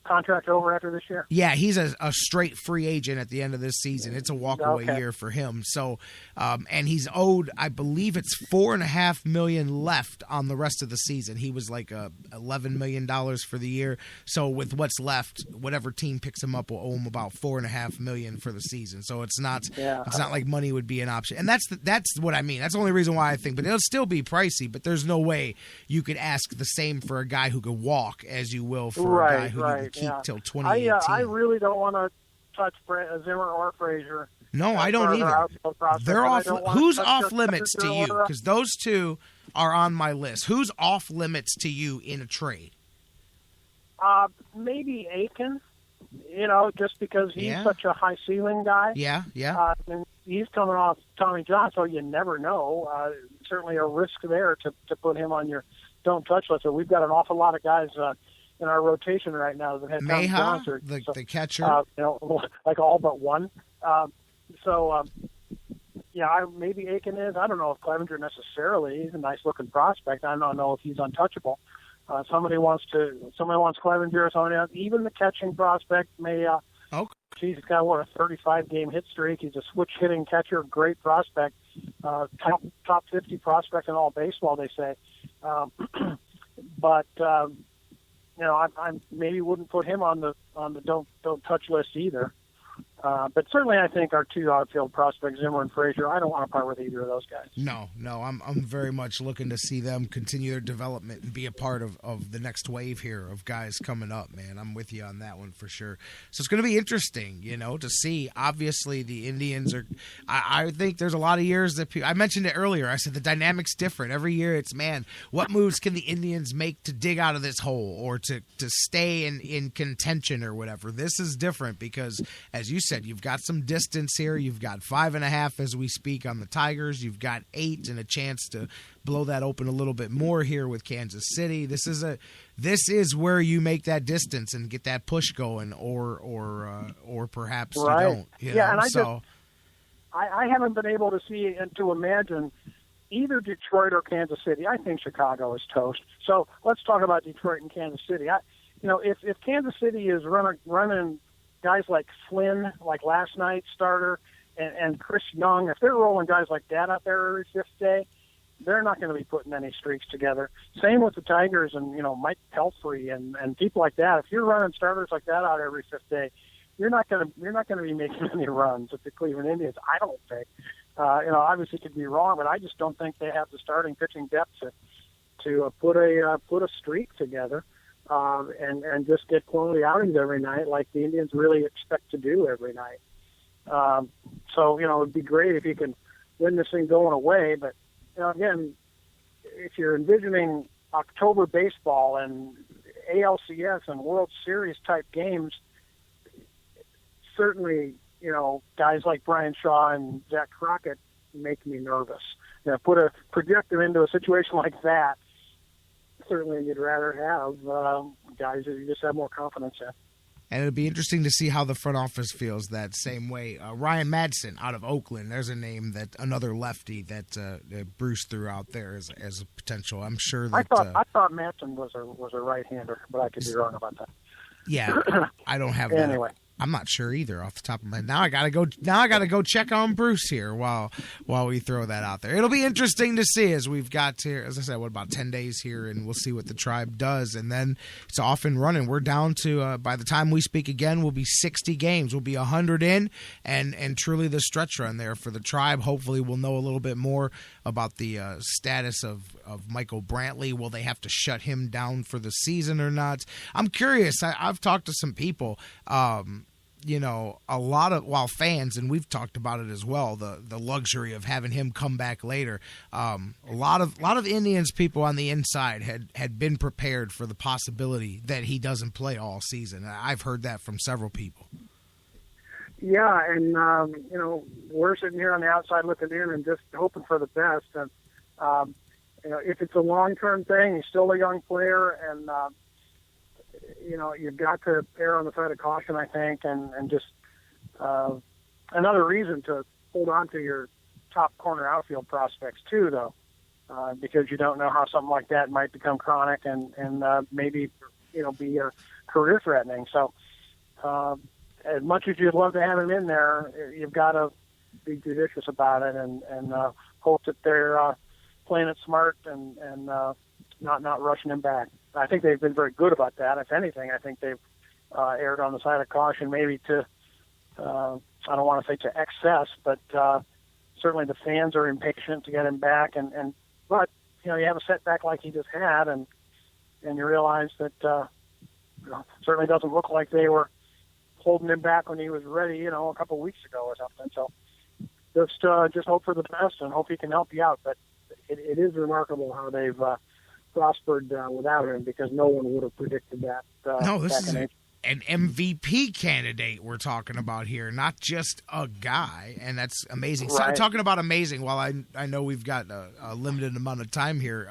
contract over after this year? Yeah, he's a straight free agent at the end of this season. It's a walkaway year for him. So, and he's owed, I believe it's $4.5 million left on the rest of the season. He was like $11 million for the year. So with what's left, whatever team picks him up will owe him about $4.5 million for the season. So it's not like money would be an option. And that's what I mean. That's the only reason why I think. But it'll still be pricey. But there's no way you could ask the same for a guy who could walk as you will for a guy who you can keep till 2018. I really don't want to touch Zimmer or Frazier. No, I don't either. They're off. Who's off limits to you? Because those two are on my list. Who's off limits to you in a trade? Maybe Aiken. Just because he's such a high ceiling guy. Yeah. And he's coming off Tommy John, so you never know. Certainly a risk there to put him on your don't touch list. So we've got an awful lot of guys in our rotation right now that have Tommy John surgery. The catcher. Like all but one. Maybe Aiken is. I don't know if Clevenger necessarily. He's a nice looking prospect. I don't know if he's untouchable. Somebody wants Clevenger or somebody else. Even the catching prospect may. He's got a 35-game hit streak. He's a switch hitting catcher, great prospect, top 50 prospect in all baseball, they say. But I maybe wouldn't put him on the don't touch list either. But certainly, I think our two outfield prospects, Zimmer and Frazier, I don't want to part with either of those guys. No, I'm very much looking to see them continue their development and be a part of the next wave here of guys coming up, man. I'm with you on that one for sure. So it's going to be interesting, to see. Obviously, the Indians are – I think there's a lot of years that I mentioned it earlier. I said the dynamic's different. Every year it's, man, what moves can the Indians make to dig out of this hole or to stay in contention or whatever? This is different because, as you said, said, you've got some distance here. You've got 5.5 as we speak on the Tigers. You've got 8 and a chance to blow that open a little bit more here with Kansas City. This is where you make that distance and get that push going, or perhaps you don't. And I haven't been able to see and to imagine either Detroit or Kansas City. I think Chicago is toast. So let's talk about Detroit and Kansas City. If Kansas City is running guys like Flynn, like last night's starter, and Chris Young, if they're rolling guys like that out there every fifth day, they're not going to be putting any streaks together. Same with the Tigers and Mike Pelfrey and people like that. If you're running starters like that out every fifth day, you're not going to be making any runs at the Cleveland Indians. I don't think. Obviously could be wrong, but I just don't think they have the starting pitching depth to put a streak together and just get quality outings every night like the Indians really expect to do every night. So it'd be great if you can win this thing going away, but again, if you're envisioning October baseball and ALCS and World Series type games, certainly, guys like Brian Shaw and Zach Crockett make me nervous. Project them into a situation like that. Certainly, you'd rather have guys that you just have more confidence in. And it'll be interesting to see how the front office feels that same way. Ryan Madsen out of Oakland, there's a name that another lefty that Bruce threw out there as a potential. I'm sure that I thought Madsen was a right-hander, but I could be wrong about that. Yeah, I don't have anyway. that. I'm not sure either off the top of my head. Now I gotta go check on Bruce here while we throw that out there. It'll be interesting to see as we've got here, as I said, about 10 days here, and we'll see what the Tribe does, and then it's off and running. We're down to by the time we speak again, we'll be 60 games. We'll be 100 in, and truly the stretch run there for the Tribe. Hopefully, we'll know a little bit more about the status of Michael Brantley. Will they have to shut him down for the season or not? I'm curious. I've talked to some people. A lot of fans, and we've talked about it as well, the luxury of having him come back later. A lot of Indians people on the inside had been prepared for the possibility that he doesn't play all season. I've heard that from several people. Yeah, and we're sitting here on the outside looking in and just hoping for the best. And if it's a long-term thing, he's still a young player, and you've got to err on the side of caution, I think, and just another reason to hold on to your top corner outfield prospects too, though, because you don't know how something like that might become chronic and maybe be career threatening. So as much as you'd love to have him in there, you've got to be judicious about it and hope that they're playing it smart and not rushing him back. I think they've been very good about that. If anything, I think they've erred on the side of caution, maybe to, I don't want to say to excess, but certainly the fans are impatient to get him back. But you have a setback like he just had, and you realize that certainly doesn't look like they were holding him back when he was ready, a couple of weeks ago or something. So just hope for the best and hope he can help you out. But it is remarkable how they've prospered without him, because no one would have predicted that. No, this is an MVP candidate we're talking about here, not just a guy, and that's amazing. Right. So, talking about amazing, while I know we've got a limited amount of time here,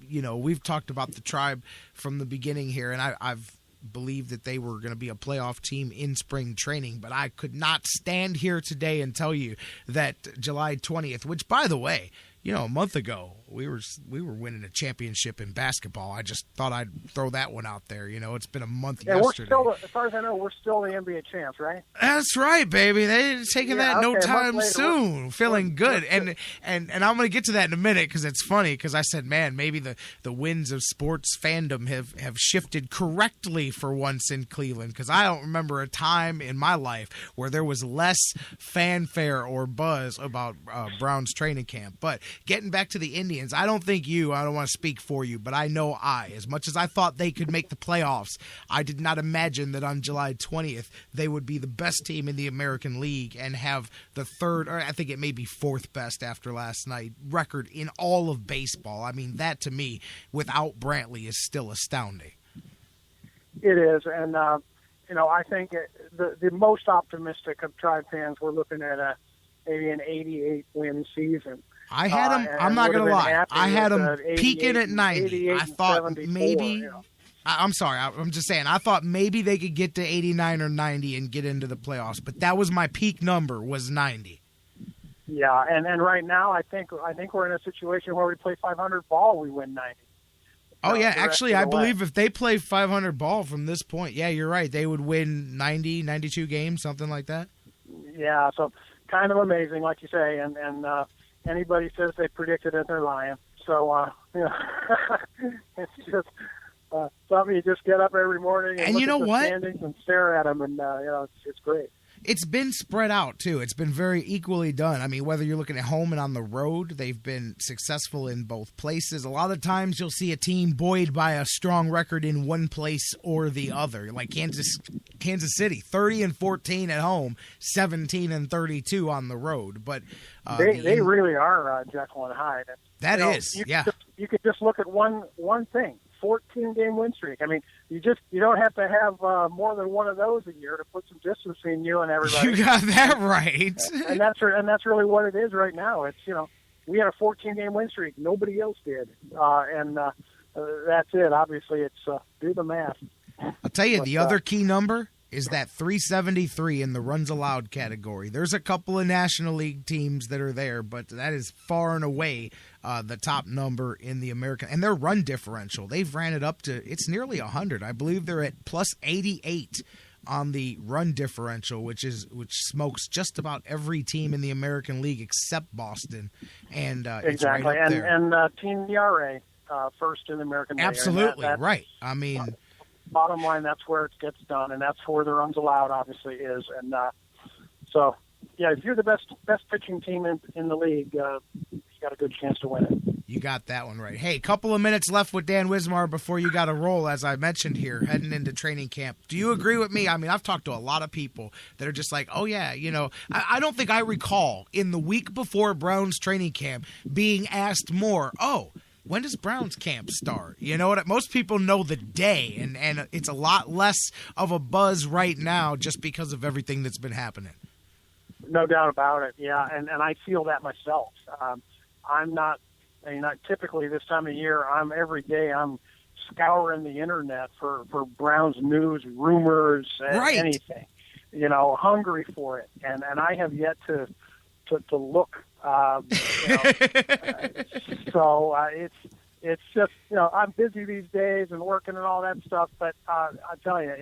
we've talked about the Tribe from the beginning here, and I've believed that they were going to be a playoff team in spring training, but I could not stand here today and tell you that July 20th, which, by the way, a month ago, we were winning a championship in basketball. I just thought I'd throw that one out there. It's been a month yesterday. As far as I know, we're still the NBA champs, right? That's right, baby. They're taking that no time soon. Feeling good. And I'm going to get to that in a minute, because it's funny, because I said, man, maybe the winds of sports fandom have shifted correctly for once in Cleveland, because I don't remember a time in my life where there was less fanfare or buzz about Brown's training camp. But getting back to the Indians, I don't want to speak for you, but I know as much as I thought they could make the playoffs, I did not imagine that on July 20th they would be the best team in the American League and have the third, or I think it may be fourth best after last night, record in all of baseball. I mean, that to me, without Brantley, is still astounding. It is, and I think the most optimistic of Tribe fans were looking at maybe an 88 win season. I had them. I'm not gonna lie. I had them peaking at 90. I thought maybe. I'm sorry. I'm just saying. I thought maybe they could get to 89 or 90 and get into the playoffs, but that was my peak number, was 90. Yeah, and right now I think we're in a situation where we play 500 ball, we win 90. Oh yeah, actually, I believe if they play 500 ball from this point, yeah, you're right. They would win 90, 92 games, something like that. Yeah, so kind of amazing, like you say, and anybody says they predicted it, they're lying. So it's just. Something you just get up every morning and look you know at the what? standings and stare at them, and it's great. It's been spread out too. It's been very equally done. I mean, whether you're looking at home and on the road, they've been successful in both places. A lot of times, you'll see a team buoyed by a strong record in one place or the other, like Kansas City, 30-14 at home, 17-32 on the road. But they really are Jekyll and Hyde. You could just look at one thing. 14-game win streak. I mean, you don't have to have more than one of those a year to put some distance between you and everybody. You got that right. and that's really what it is right now. It's we had a 14-game win streak. Nobody else did, and that's it. Obviously, it's do the math. I'll tell you, the other key number is that 373 in the runs allowed category. There's a couple of National League teams that are there, but that is far and away the top number in the American. And their run differential, they've ran it up to, it's nearly 100. I believe they're at plus 88 on the run differential, which smokes just about every team in the American League except Boston. And exactly, it's right up there. And Team ERA first in the American League. Absolutely, right. I mean... Bottom line, that's where it gets done, and that's where the runs allowed obviously is. And so, yeah, if you're the best pitching team in the league, you got a good chance to win it. You got that one right. Hey, couple of minutes left with Dan Wismar before you got to roll, as I mentioned here, heading into training camp. Do you agree with me? I mean, I've talked to a lot of people that are just like, oh, yeah, I don't think I recall in the week before Browns training camp being asked more, when does Browns camp start? You know what? Most people know the day, and it's a lot less of a buzz right now just because of everything that's been happening. No doubt about it, yeah, and I feel that myself. I'm not typically this time of year, every day I'm scouring the internet for Browns news, rumors, anything, hungry for it, and I have yet to look. So it's just I'm busy these days and working and all that stuff. But I tell you,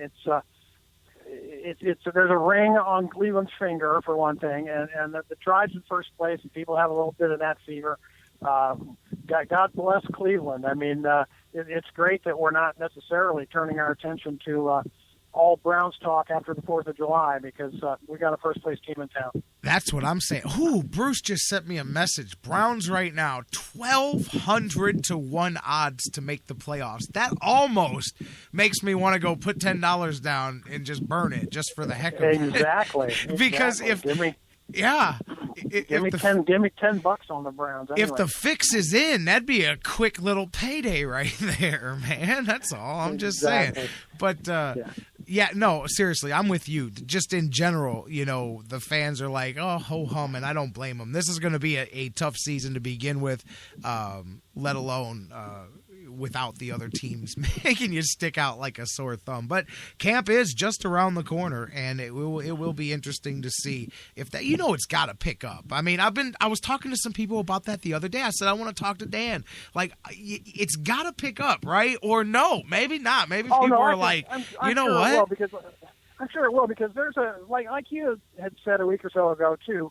it's there's a ring on Cleveland's finger for one thing, and the Tribe's in first place, and people have a little bit of that fever. God bless Cleveland. I mean, it's great that we're not necessarily turning our attention to all Browns talk after the 4th of July because we got a first-place team in town. That's what I'm saying. Ooh, Bruce just sent me a message. Browns right now, 1,200 to 1 odds to make the playoffs. That almost makes me want to go put $10 down and just burn it just for the heck of it. Exactly. Because if... Give me $10 on the Browns. Anyway. If the fix is in, that'd be a quick little payday right there, man. That's all. I'm just saying. But yeah, no, seriously, I'm with you. Just in general, the fans are like, oh, ho hum, and I don't blame them. This is going to be a tough season to begin with, let alone without the other teams making you stick out like a sore thumb. But camp is just around the corner, and it will be interesting to see if that. It's got to pick up. I mean, I was talking to some people about that the other day. I said I want to talk to Dan. Like, it's got to pick up, right? Or no, maybe not. Maybe people are like, I'm you know sure what? It will because I'm sure it will because there's like you had said a week or so ago too.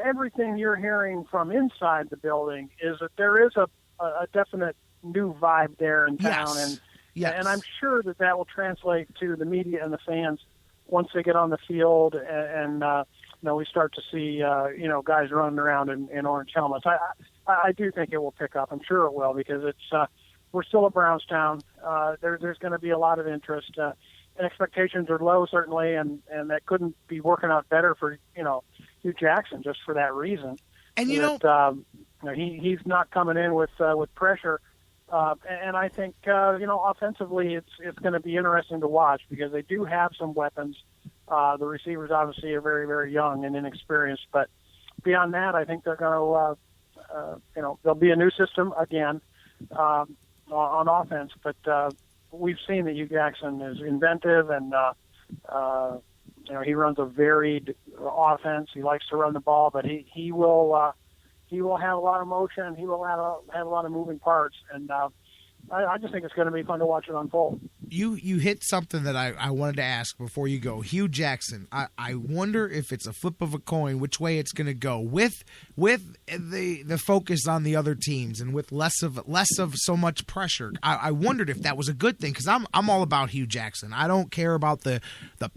Everything you're hearing from inside the building is that there is a definite new vibe there in town, and I'm sure that will translate to the media and the fans once they get on the field, and we start to see guys running around in orange helmets. I do think it will pick up. I'm sure it will because it's we're still a Browns town. There's going to be a lot of interest, and expectations are low certainly, and that couldn't be working out better for Hugh Jackson just for that reason. And he's not coming in with pressure And I think, offensively, it's going to be interesting to watch because they do have some weapons. The receivers obviously are very, very young and inexperienced. But beyond that, I think they're going to, there'll be a new system again on offense. But we've seen that Hugh Jackson is inventive and, he runs a varied offense. He likes to run the ball, but he will have a lot of motion. He will have a lot of moving parts, and I just think it's going to be fun to watch it unfold. You hit something that I wanted to ask before you go. Hugh Jackson, I wonder if it's a flip of a coin which way it's going to go with the focus on the other teams and with less of so much pressure. I wondered if that was a good thing because I'm all about Hugh Jackson. I don't care about the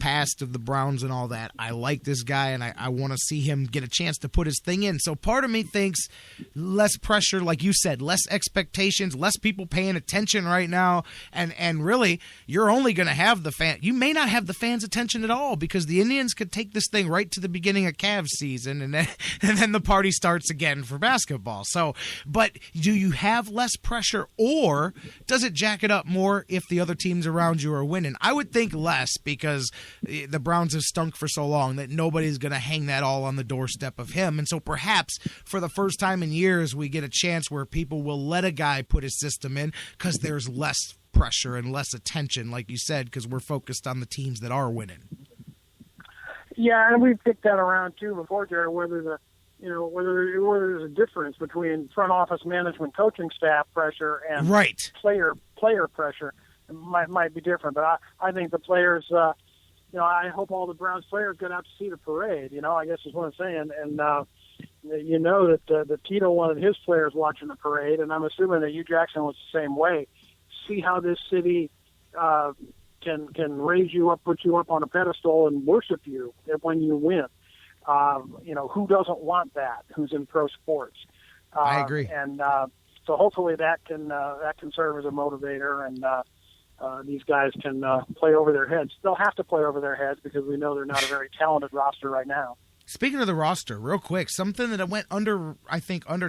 past of the Browns and all that. I like this guy and I want to see him get a chance to put his thing in. So part of me thinks less pressure, like you said, less expectations, less people paying attention right now, and really you're only going to have the fan. You may not have the fans' attention at all because the Indians could take this thing right to the beginning of Cavs season, and then the party starts again for basketball. So, but do you have less pressure, or does it jack it up more if the other teams around you are winning? I would think less because the Browns have stunk for so long that nobody's going to hang that all on the doorstep of him, and so perhaps for the first time in years we get a chance where people will let a guy put his system in because there's less pressure and less attention, like you said, because we're focused on the teams that are winning. Yeah, and we've picked that around too before, Jerry. Whether there's a difference between front office management, coaching staff pressure, and player pressure might be different. But I think the players, I hope all the Browns players get out to see the parade. I guess is what I'm saying, and that Tito wanted his players watching the parade, and I'm assuming that Hugh Jackson was the same way. See how this city can raise you up, put you up on a pedestal, and worship you when you win. Who doesn't want that? Who's in pro sports? I agree. And so hopefully that can serve as a motivator, and these guys can play over their heads. They'll have to play over their heads because we know they're not a very talented roster right now. Speaking of the roster, real quick, something that went under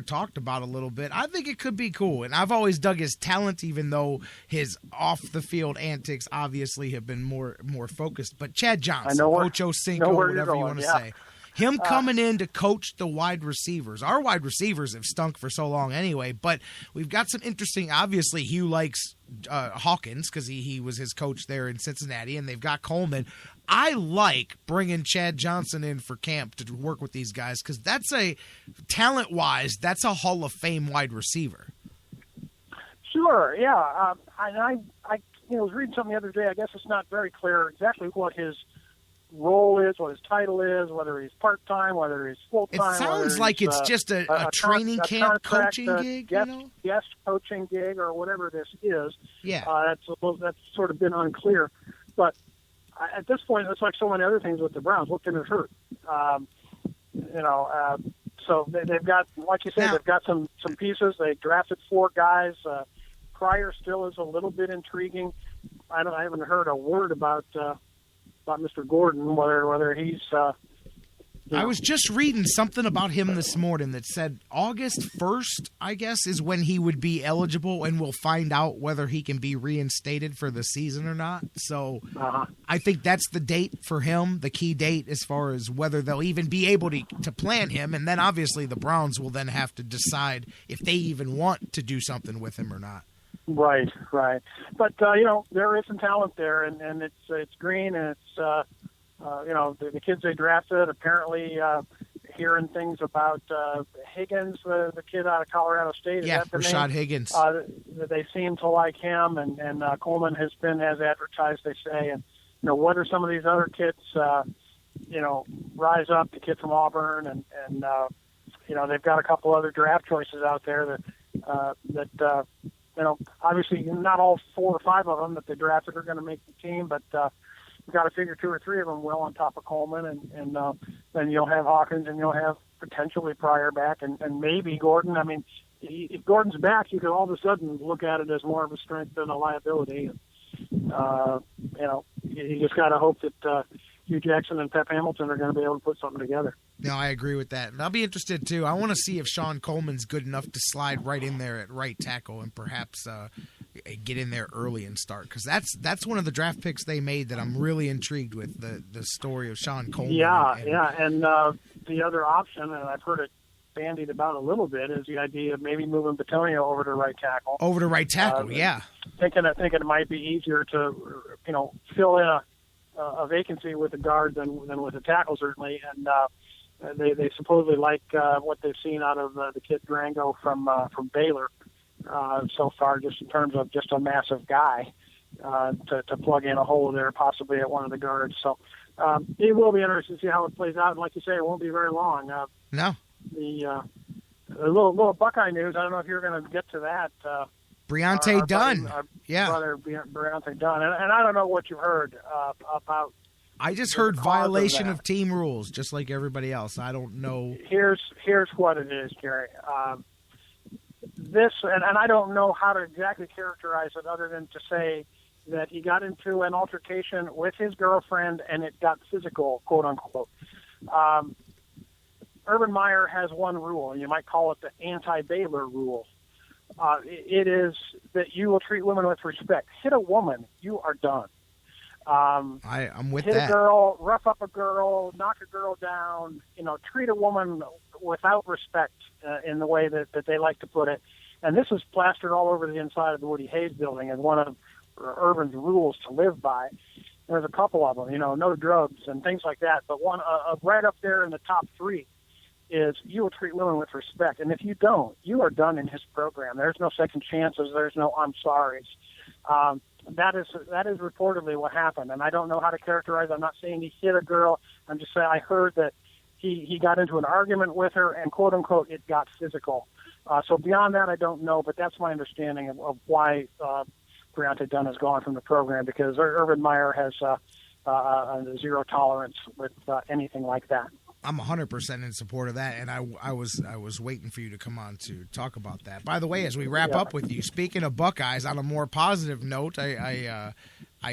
talked about a little bit. I think it could be cool, and I've always dug his talent, even though his off-the-field antics obviously have been more focused. But Chad Johnson, Ocho Cinco, whatever you want to say. Him coming in to coach the wide receivers. Our wide receivers have stunk for so long anyway, but we've got some interesting – obviously, Hugh likes Hawkins because he was his coach there in Cincinnati, and they've got Coleman. I like bringing Chad Johnson in for camp to work with these guys because that's talent-wise, that's a Hall of Fame wide receiver. Sure, yeah. I was reading something the other day. I guess it's not very clear exactly what his role is, what his title is, whether he's part-time, whether he's full-time. It sounds like it's just a training camp coaching gig, guest coaching gig, or whatever this is. Yeah. That's sort of been unclear. But at this point, it's like so many other things with the Browns. What can it hurt? So they've got, like you said, they've got some pieces. They drafted 4 guys. Pryor still is a little bit intriguing. I haven't heard a word about Mr. Gordon, whether he's. I was just reading something about him this morning that said August 1st, I guess, is when he would be eligible, and we'll find out whether he can be reinstated for the season or not. So I think that's the date for him, the key date as far as whether they'll even be able to plan him. And then obviously the Browns will then have to decide if they even want to do something with him or not. Right. But, there is some talent there, and it's green, and it's, the kids they drafted, apparently hearing things about Higgins, the kid out of Colorado State. Yeah, Rashad Higgins. They seem to like him, and Coleman has been as advertised, they say. And, what are some of these other kids, rise up, the kid from Auburn, and they've got a couple other draft choices out there that obviously not all 4 or 5 of them that they drafted are going to make the team, but we've got to figure 2 or 3 of them will on top of Coleman, and then you'll have Hawkins, and you'll have potentially Pryor back, and maybe Gordon. I mean, if Gordon's back, you can all of a sudden look at it as more of a strength than a liability. You just got to hope that Hugh Jackson and Pep Hamilton are going to be able to put something together. No, I agree with that. And I'll be interested, too. I want to see if Sean Coleman's good enough to slide right in there at right tackle and perhaps get in there early and start. Because that's one of the draft picks they made that I'm really intrigued with, the story of Sean Coleman. And the other option, and I've heard it bandied about a little bit, is the idea of maybe moving Bitonio over to right tackle. Over to right tackle, yeah. Thinking it might be easier to, fill in a vacancy with a guard than with a tackle, certainly. And they supposedly like what they've seen out of the kid Durango from Baylor so far, just in terms of just a massive guy to plug in a hole there, possibly at one of the guards. So it will be interesting to see how it plays out. And like you say, it won't be very long. No. The little Buckeye news, I don't know if you're going to get to that. Briante Dunn. Our brother, Briante Dunn. And I don't know what you heard about. I just heard violation of team rules, just like everybody else. I don't know. Here's what it is, Gary. This, and I don't know how to exactly characterize it other than to say that he got into an altercation with his girlfriend and it got physical, quote unquote. Urban Meyer has one rule, and you might call it the anti-Baylor rule. It is that you will treat women with respect. Hit a woman, you are done. I'm with hit that. A girl, rough up a girl, knock a girl down. Treat a woman without respect in the way that they like to put it. And this is plastered all over the inside of the Woody Hayes building as one of Urban's rules to live by. There's a couple of them, no drugs and things like that. But one right up there in the top three is you will treat women with respect. And if you don't, you are done in his program. There's no second chances. There's no I'm sorries. That is reportedly what happened, and I don't know how to characterize it. I'm not saying he hit a girl. I'm just saying I heard that he got into an argument with her, and quote unquote, it got physical. So beyond that, I don't know, but that's my understanding of why Briante Dunn has gone from the program, because Urban Meyer has a zero tolerance with anything like that. I'm 100% in support of that, and I was waiting for you to come on to talk about that. By the way, as we wrap up with you, speaking of Buckeyes, on a more positive note, I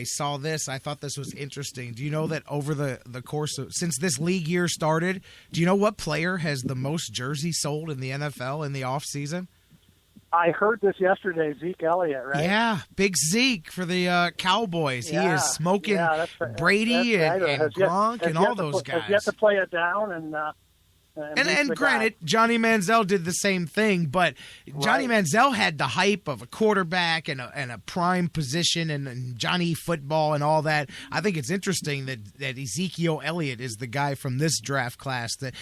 saw this. I thought this was interesting. Do you know that over the course of since this league year started, do you know what player has the most jerseys sold in the NFL in the off season? I heard this yesterday, Zeke Elliott, right? Yeah, big Zeke for the Cowboys. Yeah, he is smoking Brady and Gronk and all those guys. Has yet to play it down and granted, Johnny Manziel did the same thing, but Johnny Manziel had the hype of a quarterback and a prime position and Johnny football and all that. I think it's interesting that Ezekiel Elliott is the guy from this draft class that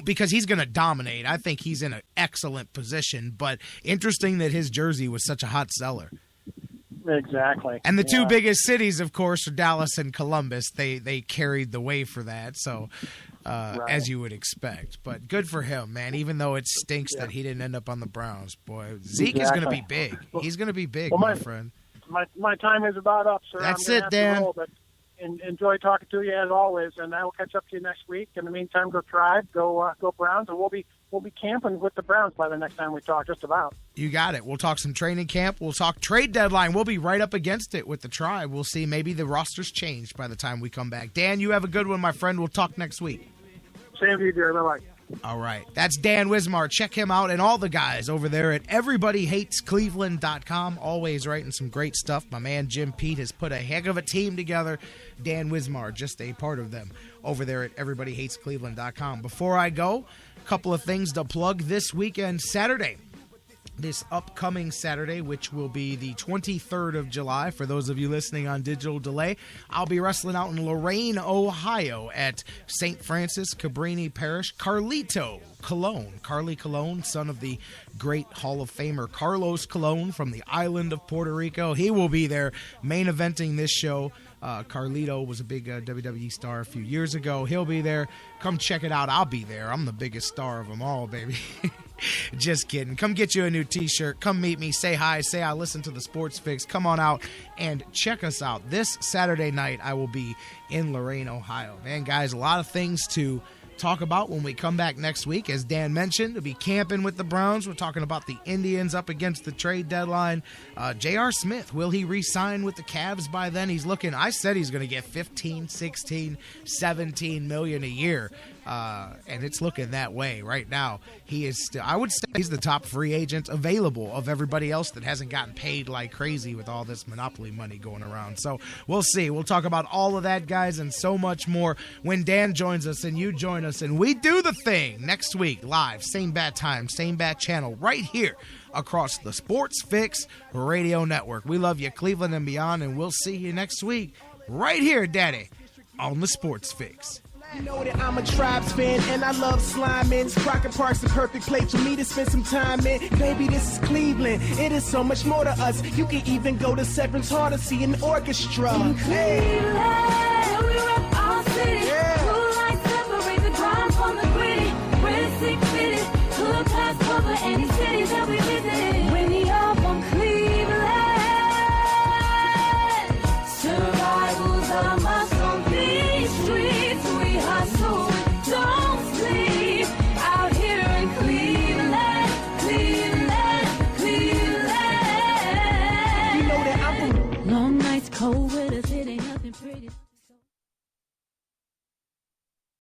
because he's going to dominate. I think he's in an excellent position, but interesting that his jersey was such a hot seller. Exactly. And the two biggest cities, of course, are Dallas and Columbus. They carried the way for that, so as you would expect. But good for him, man, even though it stinks that he didn't end up on the Browns. Boy, Zeke is going to be big. He's going to be big, my friend. My time is about up, sir. That's it, Dan. But enjoy talking to you as always, and I will catch up to you next week. In the meantime, go Tribe, go Browns, and we'll be camping with the Browns by the next time we talk, just about. You got it. We'll talk some training camp. We'll talk trade deadline. We'll be right up against it with the Tribe. We'll see. Maybe the roster's changed by the time we come back. Dan, you have a good one, my friend. We'll talk next week. Same to you, dear. Bye-bye. All right. That's Dan Wismar. Check him out and all the guys over there at everybodyhatescleveland.com. Always writing some great stuff. My man Jim Pete has put a heck of a team together. Dan Wismar, just a part of them over there at everybodyhatescleveland.com. Before I go, a couple of things to plug this weekend. Saturday, this upcoming Saturday, which will be the 23rd of July, for those of you listening on digital delay, I'll be wrestling out in Lorain, Ohio at St. Francis Cabrini Parish. Carly Colon, son of the great Hall of Famer Carlos Colon from the island of Puerto Rico. He will be there main eventing this show. Carlito was a big WWE star a few years ago. He'll be there. Come check it out. I'll be there. I'm the biggest star of them all, baby. Just kidding. Come get you a new t-shirt. Come meet me. Say hi. Say I listen to the Sports Fix. Come on out and check us out. This Saturday night, I will be in Lorain, Ohio. Man, guys, a lot of things to talk about when we come back next week. As Dan mentioned, we'll be camping with the Browns. We're talking about the Indians up against the trade deadline. J.R. Smith, will he re-sign with the Cavs by then? I said he's going to get 15, 16, 17 million a year. and it's looking that way right now. He is still, I would say he's the top free agent available of everybody else that hasn't gotten paid like crazy with all this monopoly money going around. So we'll see. We'll talk about all of that, guys, and so much more when Dan joins us and you join us and we do the thing next week live, same bat time, same bat channel, right here across the Sports Fix Radio Network. We love you, Cleveland and beyond, and we'll see you next week right here, Daddy, on the Sports Fix. You know that I'm a Tribes fan and I love sliming. Crockett Park's the perfect place for me to spend some time in. Baby, this is Cleveland. It is so much more to us. You can even go to Severn's Hall to see an orchestra. Hey.